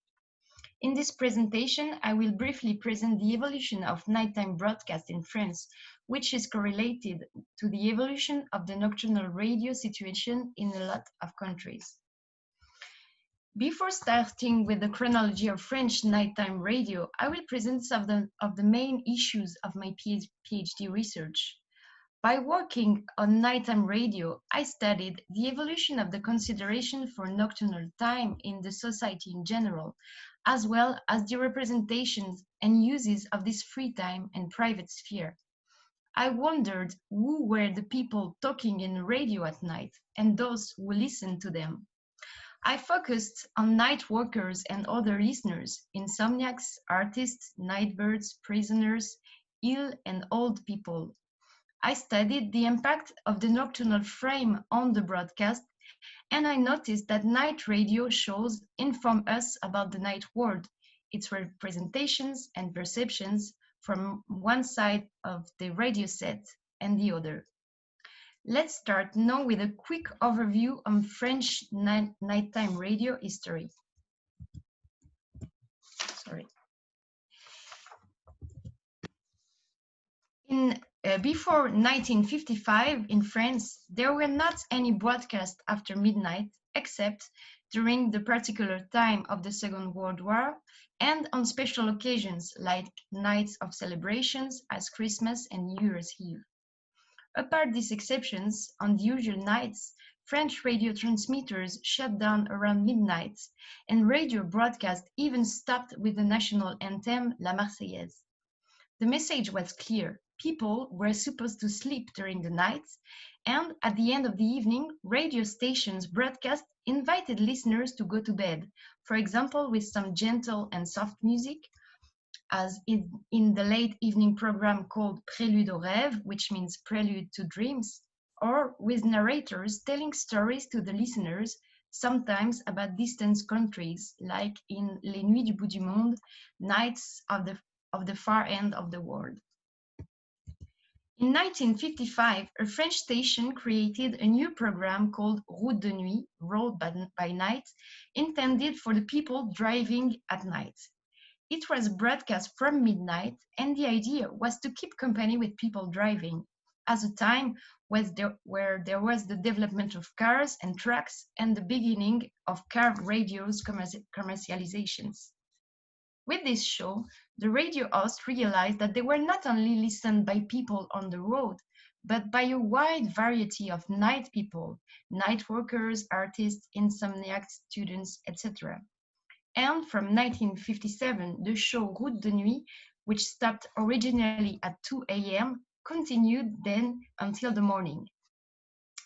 S4: In this presentation, I will briefly present the evolution of nighttime broadcast in France, which is correlated to the evolution of the nocturnal radio situation in a lot of countries. Before starting with the chronology of French nighttime radio, I will present some of the main issues of my PhD research. By working on nighttime radio, I studied the evolution of the consideration for nocturnal time in the society in general, as well as the representations and uses of this free time and private sphere. I wondered who were the people talking in radio at night and those who listened to them. I focused on night workers and other listeners, insomniacs, artists, nightbirds, prisoners, ill and old people. I studied the impact of the nocturnal frame on the broadcast, and I noticed that night radio shows inform us about the night world, its representations and perceptions from one side of the radio set and the other. Let's start now with a quick overview on French nighttime radio history. Before 1955 in France, there were not any broadcasts after midnight, except during the particular time of the Second World War and on special occasions like nights of celebrations as Christmas and New Year's Eve. Apart these exceptions, on the usual nights, French radio transmitters shut down around midnight, and radio broadcast even stopped with the national anthem, La Marseillaise. The message was clear. People were supposed to sleep during the night, and at the end of the evening, radio stations broadcast invited listeners to go to bed, for example, with some gentle and soft music, as in the late evening program called Prélude aux rêves, which means prelude to dreams, or with narrators telling stories to the listeners, sometimes about distant countries, like in Les Nuits du bout du monde, nights of the far end of the world. In 1955, a French station created a new program called Route de Nuit, Road by Night, intended for the people driving at night. It was broadcast from midnight, and the idea was to keep company with people driving, at a time where there was the development of cars and trucks and the beginning of car radios commercializations. With this show, the radio host realized that they were not only listened by people on the road, but by a wide variety of night people, night workers, artists, insomniacs, students, etc. And from 1957, the show Route de Nuit, which stopped originally at 2 a.m., continued then until the morning.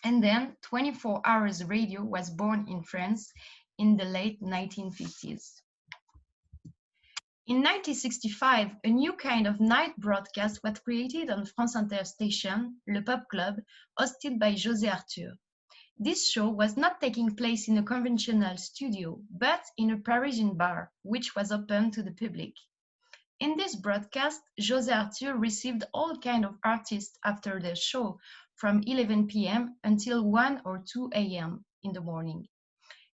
S4: And then 24 Hours Radio was born in France in the late 1950s. In 1965, a new kind of night broadcast was created on France Inter station, Le Pop Club, hosted by José Arthur. This show was not taking place in a conventional studio, but in a Parisian bar, which was open to the public. In this broadcast, José Arthur received all kinds of artists after their show, from 11 p.m. until 1 or 2 a.m. in the morning.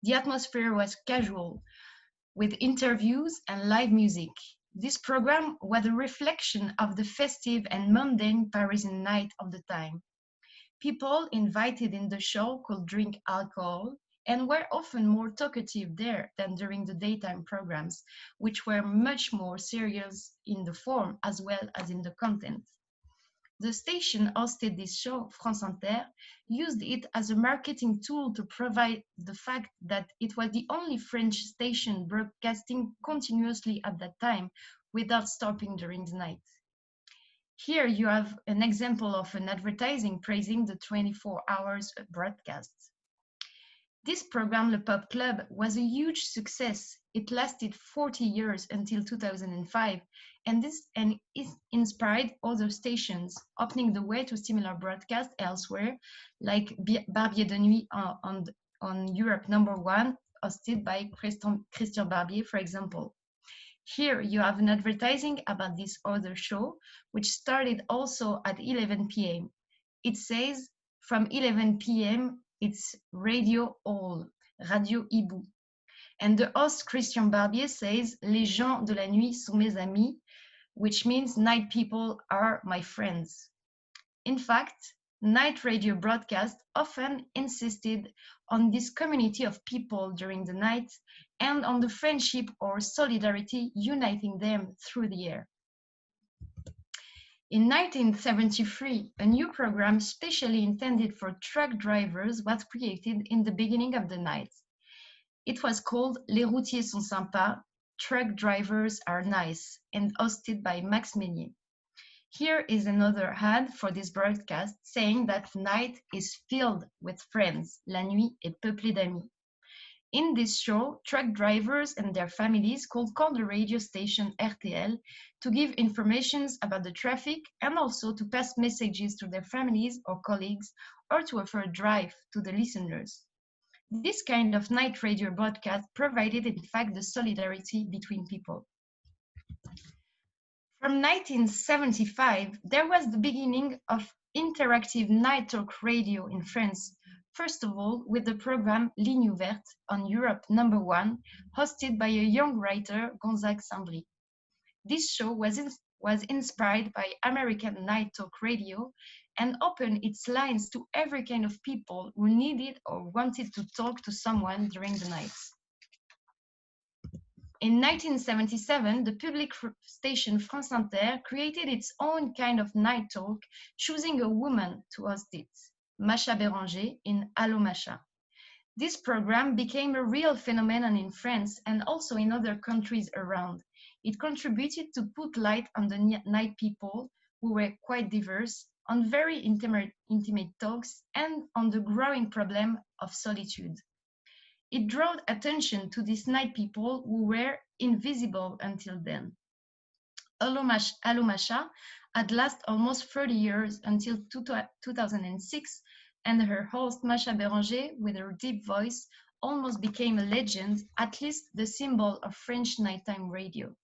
S4: The atmosphere was casual, with interviews and live music. This program was a reflection of the festive and mundane Parisian night of the time. People invited in the show could drink alcohol and were often more talkative there than during the daytime programs, which were much more serious in the form as well as in the content. The station hosted this show, France Inter, used it as a marketing tool to provide the fact that it was the only French station broadcasting continuously at that time without stopping during the night. Here you have an example of an advertising praising the 24 hours broadcast. This program, Le Pop Club, was a huge success. It lasted 40 years until 2005, and it inspired other stations, opening the way to similar broadcasts elsewhere, like Barbier de Nuit on Europe #1, hosted by Christian Barbier, for example. Here you have an advertising about this other show, which started also at 11 p.m. It says, from 11 p.m., it's Radio Hall, Radio Hibou. And the host, Christian Barbier, says, Les gens de la nuit sont mes amis, which means night people are my friends. In fact, night radio broadcasts often insisted on this community of people during the night and on the friendship or solidarity uniting them through the air. In 1973, a new program specially intended for truck drivers was created in the beginning of the night. It was called Les routiers sont sympas, Truck Drivers Are Nice, and hosted by Max Meunier. Here is another ad for this broadcast saying that night is filled with friends. La nuit est peuplée d'amis. In this show, truck drivers and their families could call the radio station RTL to give information about the traffic and also to pass messages to their families or colleagues or to offer a drive to the listeners. This kind of night radio broadcast provided, in fact, the solidarity between people. From 1975, there was the beginning of interactive night talk radio in France, first of all with the program Ligne Verte on Europe #1, hosted by a young writer, Gonzague Saint-Brie. This show was inspired by American night talk radio and opened its lines to every kind of people who needed or wanted to talk to someone during the night. In 1977, the public station France Inter created its own kind of night talk, choosing a woman to host it, Macha Béranger in Allo Macha. This program became a real phenomenon in France and also in other countries around. It contributed to put light on the night people, who were quite diverse, on very intimate talks, and on the growing problem of solitude. It drew attention to these night people who were invisible until then. Allo Macha had lasted almost 30 years until 2006, and her host, Macha Béranger, with her deep voice, almost became a legend, at least the symbol of French nighttime radio.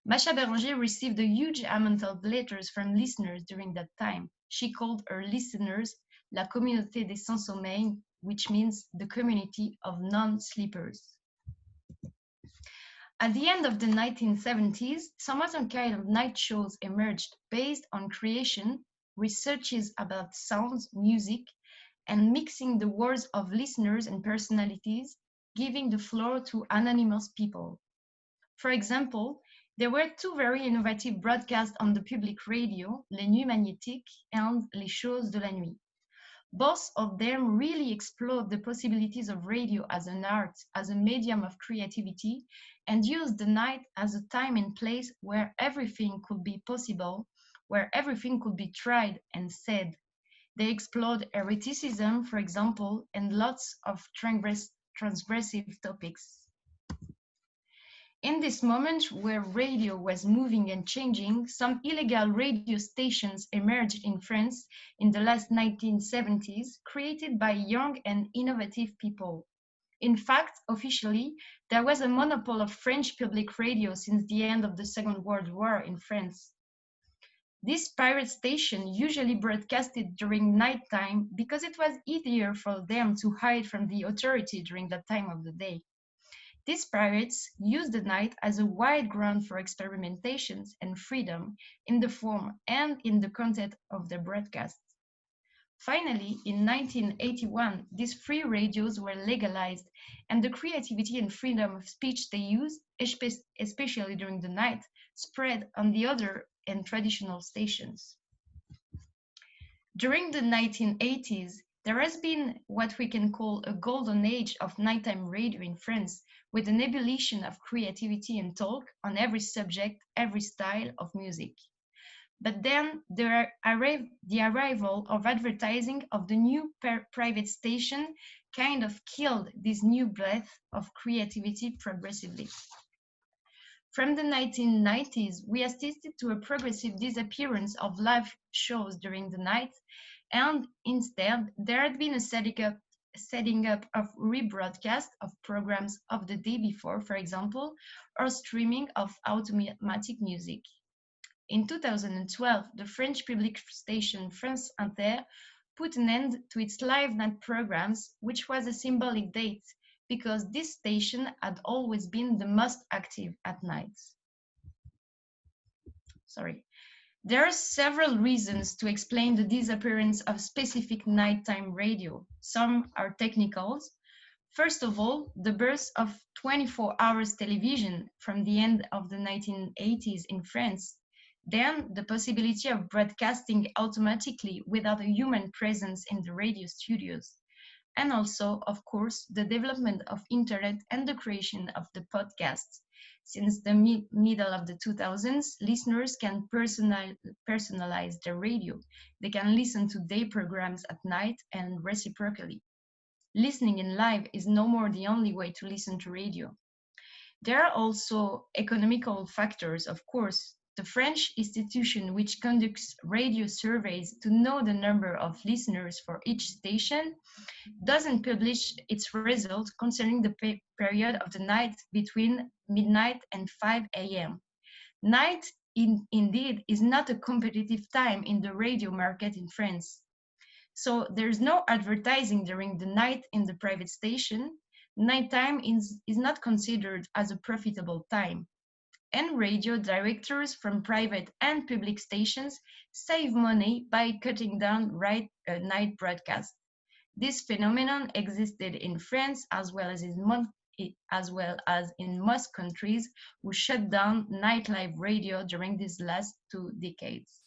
S4: Macha Béranger received a huge amount of letters from listeners during that time. She called her listeners La Communauté des Sans Sommeil, which means the community of non-sleepers. At the end of the 1970s, some other kind of night shows emerged based on creation, researches about sounds, music, and mixing the words of listeners and personalities, giving the floor to anonymous people. For example, there were two very innovative broadcasts on the public radio, Les Nuits Magnétiques and Les Choses de la Nuit. Both of them really explored the possibilities of radio as an art, as a medium of creativity, and used the night as a time and place where everything could be possible, where everything could be tried and said. They explored eroticism, for example, and lots of transgressive topics. In this moment where radio was moving and changing, some illegal radio stations emerged in France in the last 1970s, created by young and innovative people. In fact, officially, there was a monopoly of French public radio since the end of the Second World War in France. This pirate station usually broadcasted during nighttime because it was easier for them to hide from the authority during that time of the day. These pirates used the night as a wide ground for experimentations and freedom in the form and in the content of their broadcasts. Finally, in 1981, these free radios were legalized, and the creativity and freedom of speech they used, especially during the night, spread on the other and traditional stations. During the 1980s, there has been what we can call a golden age of nighttime radio in France, with an ebullition of creativity and talk on every subject, every style of music. But then the arrival of advertising of the new private station kind of killed this new breath of creativity progressively. From the 1990s, we assisted to a progressive disappearance of live shows during the night, and instead there had been a setting up of rebroadcast of programs of the day before, for example, or streaming of automatic music. In 2012, the French public station France Inter put an end to its live night programs, which was a symbolic date because this station had always been the most active at nights. There are several reasons to explain the disappearance of specific nighttime radio. Some are technicals. First of all, the birth of 24 hours television from the end of the 1980s in France. Then the possibility of broadcasting automatically without a human presence in the radio studios. And also, of course, the development of internet and the creation of the podcasts. Since the middle of the 2000s, listeners can personalize their radio. They can listen to day programs at night and reciprocally. Listening in live is no more the only way to listen to radio. There are also economical factors, of course. The French institution which conducts radio surveys to know the number of listeners for each station doesn't publish its results concerning the period of the night between midnight and 5 a.m. Night, indeed, is not a competitive time in the radio market in France. So there's no advertising during the night in the private station. Nighttime is not considered as a profitable time. And radio directors from private and public stations save money by cutting down night broadcasts. This phenomenon existed in France as well as in most countries who shut down nightlife radio during these last 2 decades.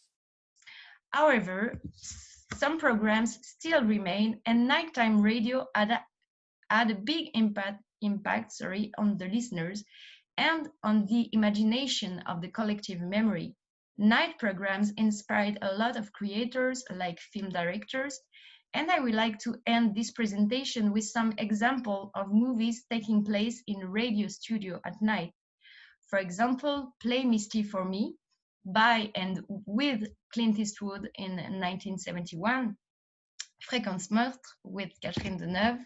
S4: However, some programs still remain, and nighttime radio had a big impact on the listeners and on the imagination of the collective memory. Night programs inspired a lot of creators like film directors, and I would like to end this presentation with some examples of movies taking place in a radio studio at night. For example, Play Misty for Me by and with Clint Eastwood in 1971, Fréquence Meurtre with Catherine Deneuve,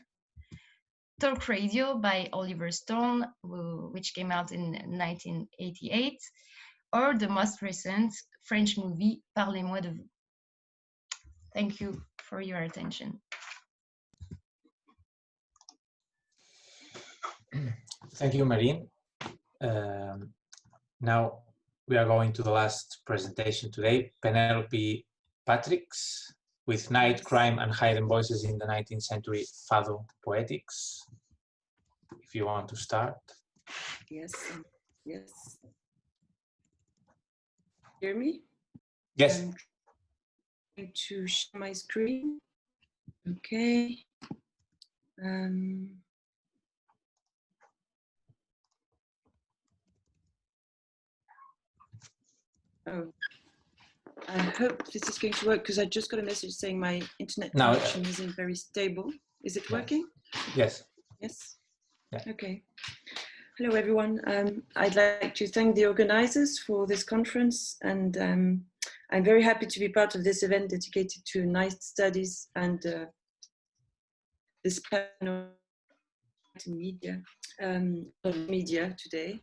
S4: Talk Radio by Oliver Stone, which came out in 1988, or the most recent French movie, Parlez-moi de vous. Thank you for your attention.
S2: Thank you, Marine. Now we are going to the last presentation today, Pénélope Patrix, with Night, Crime, and Hidden Voices in the 19th Century Fado Poetics. If you want to start.
S5: Yes, yes. Hear me?
S2: Yes.
S5: I'm trying to share my screen. Okay. Oh, I hope this is going to work because I just got a message saying my internet connection isn't very stable. Is it working?
S2: Yes.
S5: Yes.
S2: Yeah.
S5: Okay. Hello, everyone. I'd like to thank the organizers for this conference, and I'm very happy to be part of this event dedicated to night studies and this panel media today.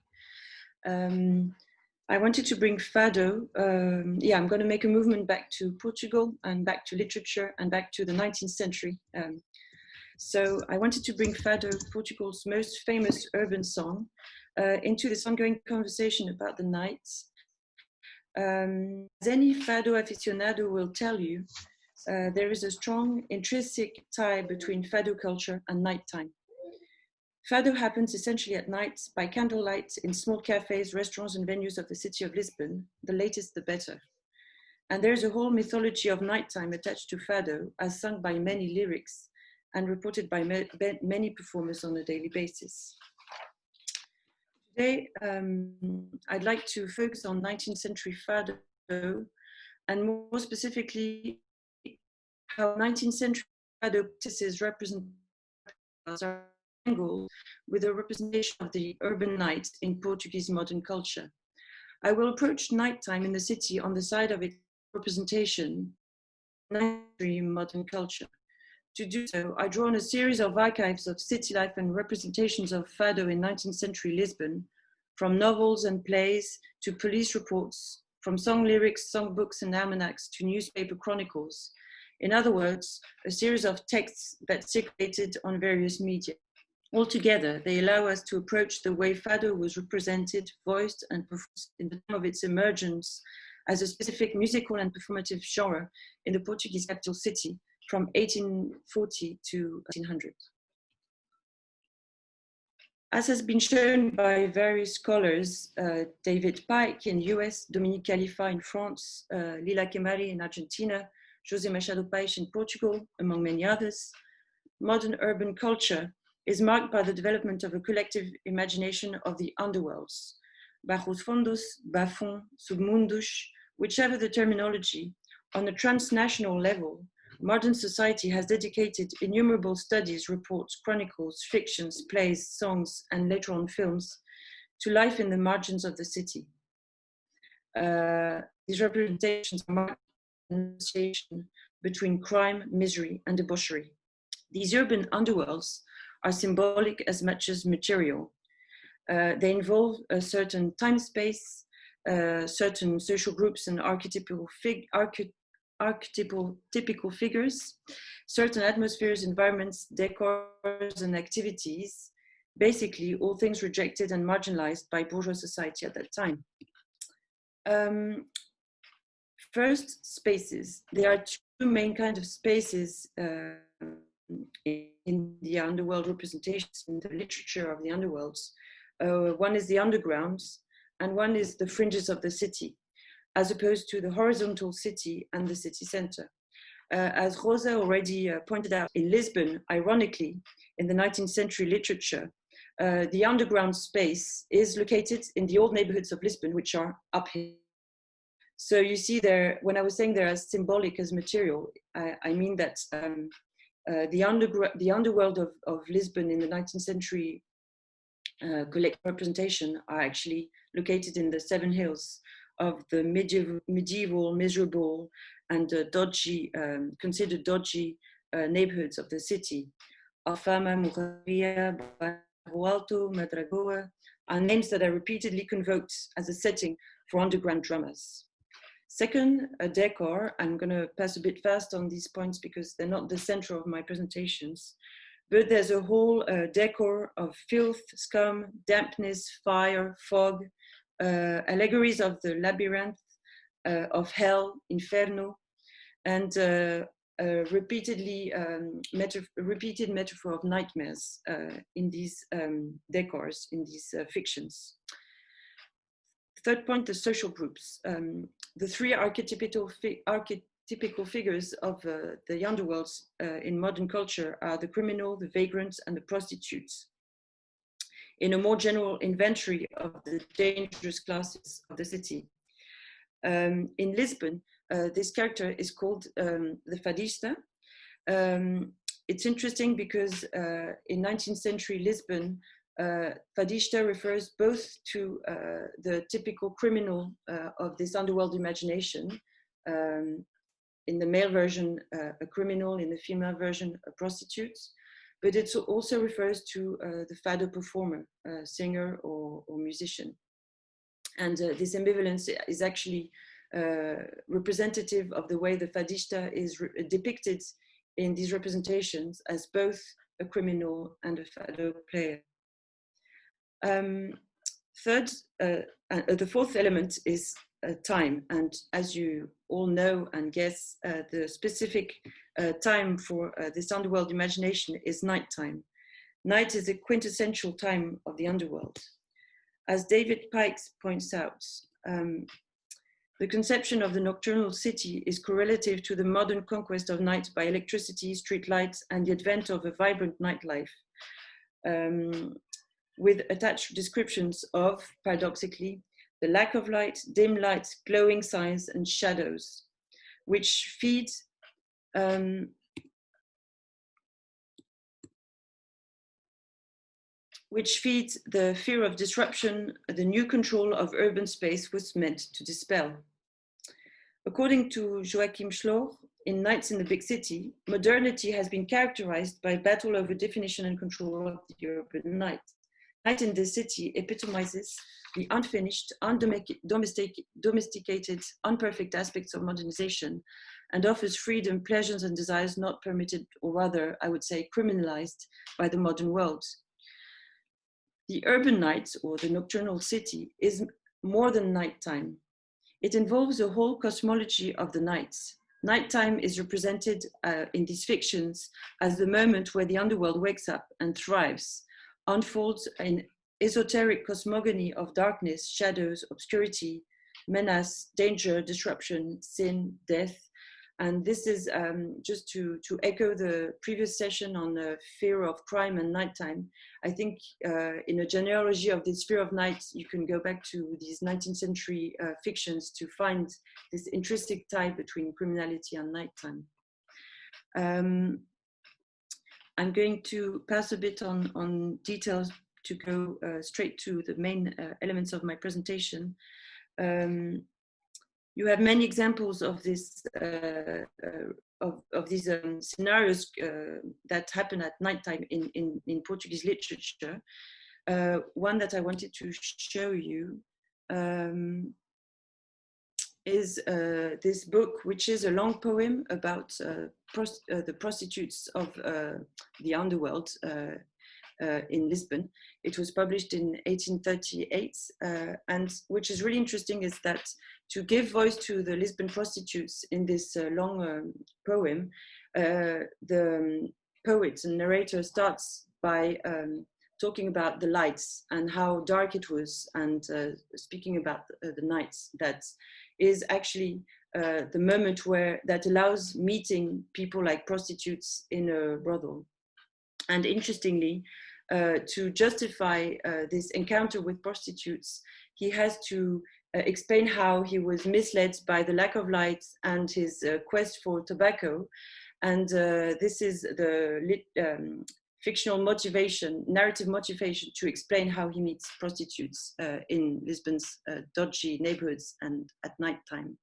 S5: I wanted to bring fado. I'm going to make a movement back to Portugal and back to literature and back to the 19th century. So I wanted to bring fado, Portugal's most famous urban song, into this ongoing conversation about the night. As any fado aficionado will tell you, there is a strong intrinsic tie between fado culture and nighttime. Fado happens essentially at night by candlelight in small cafes, restaurants, and venues of the city of Lisbon. The latest, the better. And there's a whole mythology of nighttime attached to fado, as sung by many lyrics and reported by many performers on a daily basis. Today, I'd like to focus on 19th century fado, and more specifically, how 19th century fado practices represent with a representation of the urban night in Portuguese modern culture. I will approach nighttime in the city on the side of its representation in modern culture. To do so, I draw on a series of archives of city life and representations of fado in 19th century Lisbon, from novels and plays to police reports, from song lyrics, songbooks and almanacs to newspaper chronicles. In other words, a series of texts that circulated on various media. Altogether, they allow us to approach the way fado was represented, voiced, and performed in the time of its emergence as a specific musical and performative genre in the Portuguese capital city from 1840 to 1800. As has been shown by various scholars, David Pike in US, Dominique Khalifa in France, Lila Kemari in Argentina, José Machado Paes in Portugal, among many others, modern urban culture is marked by the development of a collective imagination of the underworlds, bajos fondos, bafon, submundos, whichever the terminology. On a transnational level, modern society has dedicated innumerable studies, reports, chronicles, fictions, plays, songs, and later on films to life in the margins of the city. These representations are marked by an association between crime, misery, and debauchery. These urban underworlds are symbolic as much as material. They involve a certain time space, certain social groups and archetypical typical figures, certain atmospheres, environments, decors, and activities, basically all things rejected and marginalized by bourgeois society at that time. First, spaces. There are two main kinds of spaces in the underworld representations, in the literature of the underworlds. One is the undergrounds, and one is the fringes of the city, as opposed to the horizontal city and the city center. As Rosa already pointed out, in Lisbon, ironically, in the 19th century literature, the underground space is located in the old neighborhoods of Lisbon, which are uphill. So you see there, when I was saying they're as symbolic as material, I mean that the underworld of Lisbon in the 19th century collective representation are actually located in the 7 hills of the medieval, miserable, and dodgy, considered dodgy neighborhoods of the city. Alfama, Murria, Bairro Alto, Madragoa are names that are repeatedly convoked as a setting for underground dramas. Second, a decor. I'm going to pass a bit fast on these points because they're not the center of my presentations, but there's a whole decor of filth, scum, dampness, fire, fog, allegories of the labyrinth, of hell, inferno, and repeated metaphor of nightmares in these decors, in these fictions. Third point, the social groups. The 3 archetypical figures of the underworlds in modern culture are the criminal, the vagrant, and the prostitutes. In a more general inventory of the dangerous classes of the city. In Lisbon, this character is called the fadista. It's interesting because in 19th century Lisbon, Fadista refers both to the typical criminal of this underworld imagination, in the male version, a criminal, in the female version, a prostitute, but it also refers to the fado performer, singer or musician. And this ambivalence is actually representative of the way the fadista is depicted in these representations as both a criminal and a fado player. The fourth element is time, and as you all know and guess, the specific time for this underworld imagination is nighttime. Night is the quintessential time of the underworld. As David Pikes points out, the conception of the nocturnal city is correlative to the modern conquest of night by electricity, street lights, and the advent of a vibrant nightlife, with attached descriptions of, paradoxically, the lack of light, dim lights, glowing signs, and shadows, which feed the fear of disruption the new control of urban space was meant to dispel. According to Joachim Schlohr, in Nights in the Big City, modernity has been characterized by battle over definition and control of the urban night. Night in the city epitomizes the unfinished, domesticated, unperfect aspects of modernization and offers freedom, pleasures, and desires not permitted, or rather, I would say, criminalized by the modern world. The urban night, or the nocturnal city, is more than nighttime. It involves a whole cosmology of the nights. Nighttime is represented in these fictions as the moment where the underworld wakes up and thrives, unfolds in esoteric cosmogony of darkness, shadows, obscurity, menace, danger, disruption, sin, death. And this is just to echo the previous session on the fear of crime and nighttime. I think in a genealogy of this fear of night, you can go back to these 19th century fictions to find this intrinsic tie between criminality and nighttime. I'm going to pass a bit on details to go straight to the main elements of my presentation. You have many examples of this, of these scenarios that happen at nighttime in Portuguese literature. One that I wanted to show you is this book, which is a long poem about the prostitutes of the underworld in Lisbon. It was published in 1838, and which is really interesting is that to give voice to the Lisbon prostitutes in this long poem, the poet and narrator starts by talking about the lights and how dark it was, and speaking about the nights. That is actually the moment that allows meeting people like prostitutes in a brothel. And interestingly, to justify this encounter with prostitutes, he has to explain how he was misled by the lack of light and his quest for tobacco. And this is the fictional motivation, narrative motivation to explain how he meets prostitutes in Lisbon's dodgy neighborhoods and at nighttime.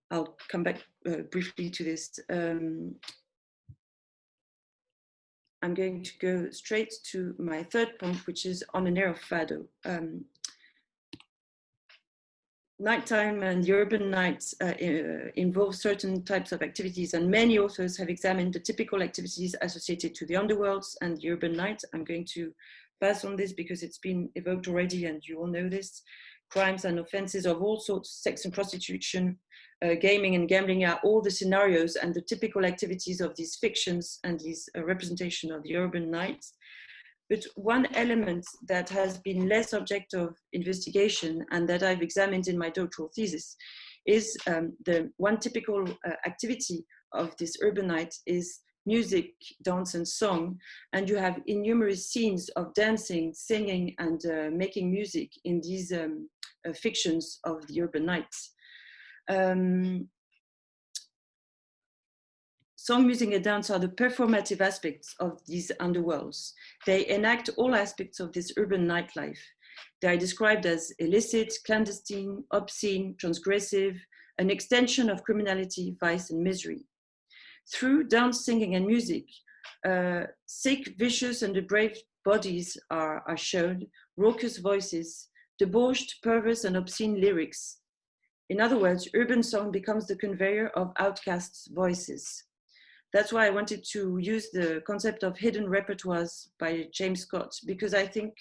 S5: I'll come back briefly to this. I'm going to go straight to my third point, which is on an air of fado. Nighttime and the urban nights involve certain types of activities, and many authors have examined the typical activities associated to the underworlds and the urban night. I'm going to pass on this because it's been evoked already and you all know this. Crimes and offenses of all sorts, sex and prostitution, gaming and gambling are all the scenarios and the typical activities of these fictions and these representation of the urban night. But one element that has been less object of investigation and that I've examined in my doctoral thesis is the one typical activity of this urban night is music, dance, and song. And you have innumerable scenes of dancing, singing, and making music in these fictions of the urban nights. Song, music, and dance are the performative aspects of these underworlds. They enact all aspects of this urban nightlife. They are described as illicit, clandestine, obscene, transgressive, an extension of criminality, vice, and misery. Through dance, singing, and music, sick, vicious, and depraved bodies are shown, raucous voices, debauched, perverse, and obscene lyrics. In other words, urban song becomes the conveyor of outcasts' voices. That's why I wanted to use the concept of hidden repertoires by James Scott, because I think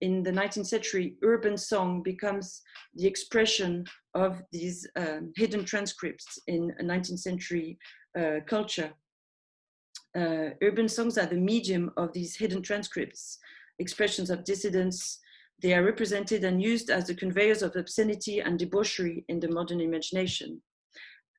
S5: in the 19th century, urban song becomes the expression of these hidden transcripts in a 19th century culture. Urban songs are the medium of these hidden transcripts, expressions of dissidence. They are represented and used as the conveyors of obscenity and debauchery in the modern imagination.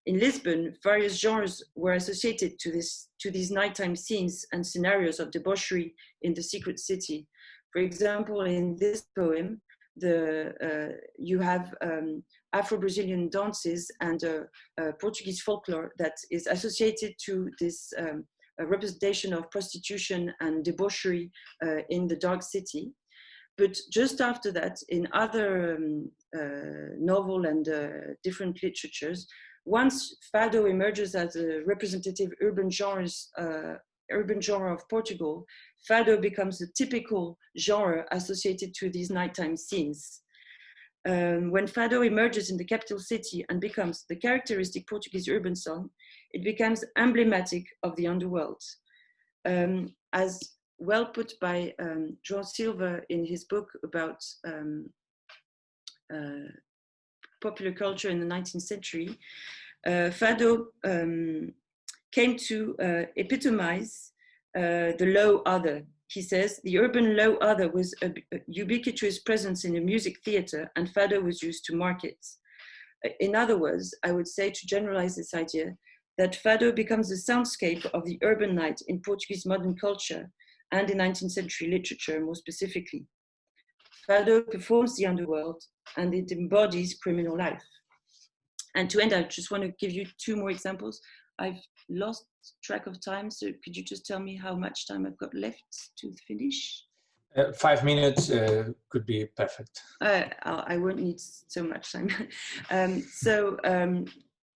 S5: In Lisbon, various genres were associated to these nighttime scenes and scenarios of debauchery in the secret city. For example, in this poem, you have Afro-Brazilian dances and Portuguese folklore that is associated to this representation of prostitution and debauchery in the dark city. But just after that, in other novel and different literatures, once fado emerges as a representative urban genre of Portugal, fado becomes a typical genre associated to these nighttime scenes. When fado emerges in the capital city and becomes the characteristic Portuguese urban song, it becomes emblematic of the underworld. As well put by João Silva in his book about popular culture in the 19th century, fado came to epitomize the low other. He says, the urban low other was a ubiquitous presence in the music theater, and fado was used to market. In other words, I would say, to generalize this idea, that fado becomes the soundscape of the urban night in Portuguese modern culture and in 19th century literature more specifically. Fado performs the underworld and it embodies criminal life. And to end, I just want to give you 2 more examples. I've lost track of time, so could you just tell me how much time I've got left to finish?
S2: 5 minutes could be perfect.
S5: I won't need so much time.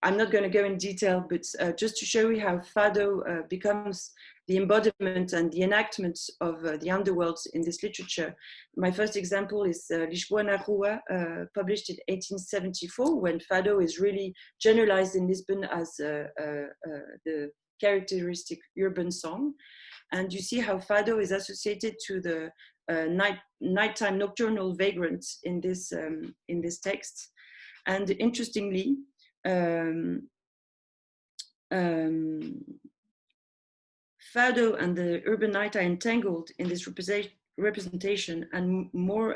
S5: I'm not going to go in detail, but just to show you how fado becomes the embodiment and the enactment of the underworlds in this literature. My first example is Lisboa na Rua, published in 1874, when fado is really generalized in Lisbon as the characteristic urban song. And you see how fado is associated to the nighttime nocturnal vagrant in this text. And interestingly, fado and the urban night are entangled in this representation, and more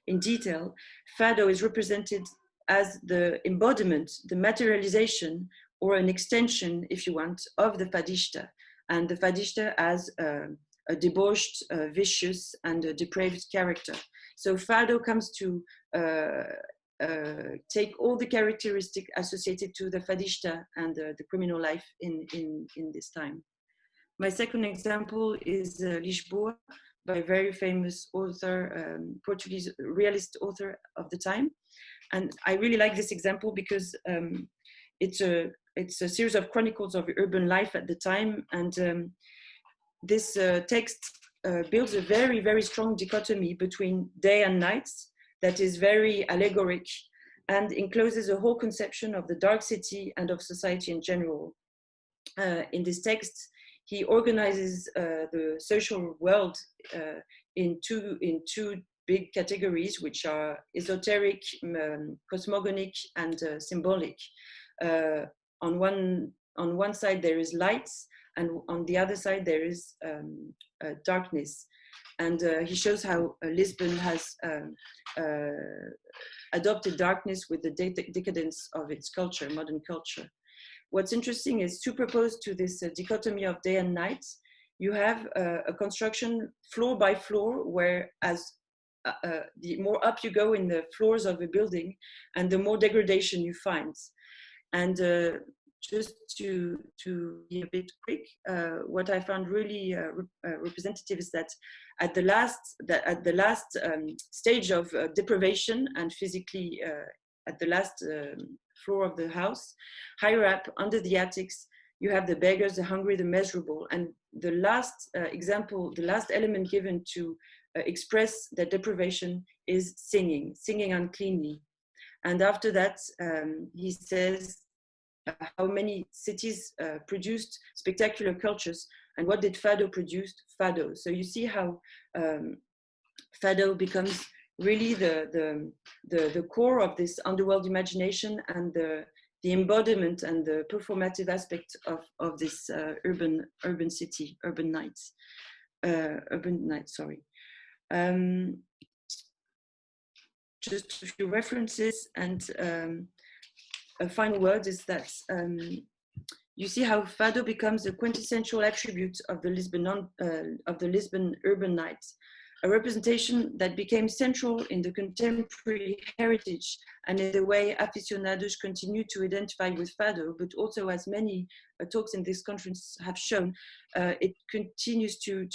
S5: in detail, fado is represented as the embodiment, the materialization, or an extension, if you want, of the fadista, and the fadista as a debauched, vicious, and a depraved character. So fado comes to take all the characteristics associated to the fadista and the criminal life in this time. My second example is Lisboa, by a very famous author, Portuguese realist author of the time. And I really like this example because it's a series of chronicles of urban life at the time. And this text builds a very, very strong dichotomy between day and night that is very allegoric and encloses a whole conception of the dark city and of society in general. In this text, he organizes the social world in two big categories, which are esoteric, cosmogonic, and symbolic. On one side there is light, and on the other side there is darkness. And he shows how Lisbon has adopted darkness with the decadence of its culture, modern culture. What's interesting is, superposed to this dichotomy of day and night, you have a construction floor by floor, where the more up you go in the floors of a building, and the more degradation you find. And just to be a bit quick, what I found really representative is that at the last stage of deprivation and physically at the last floor of the house, higher up under the attics, you have the beggars, the hungry, the miserable, and the last example, the last element given to express that deprivation is singing uncleanly. And after that, he says how many cities produced spectacular cultures, and what did fado produce? Fado. So you see how fado becomes really the core of this underworld imagination and the embodiment and the performative aspect of this urban night. Just a few references, and a final word is that you see how fado becomes a quintessential attribute of the Lisbon urban night, a representation that became central in the contemporary heritage and in the way aficionados continue to identify with fado, but also, as many talks in this conference have shown, it continues to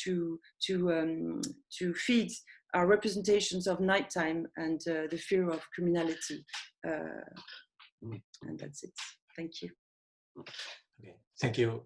S5: feed our representations of nighttime and the fear of criminality. And that's it. Thank you.
S2: Okay, thank you.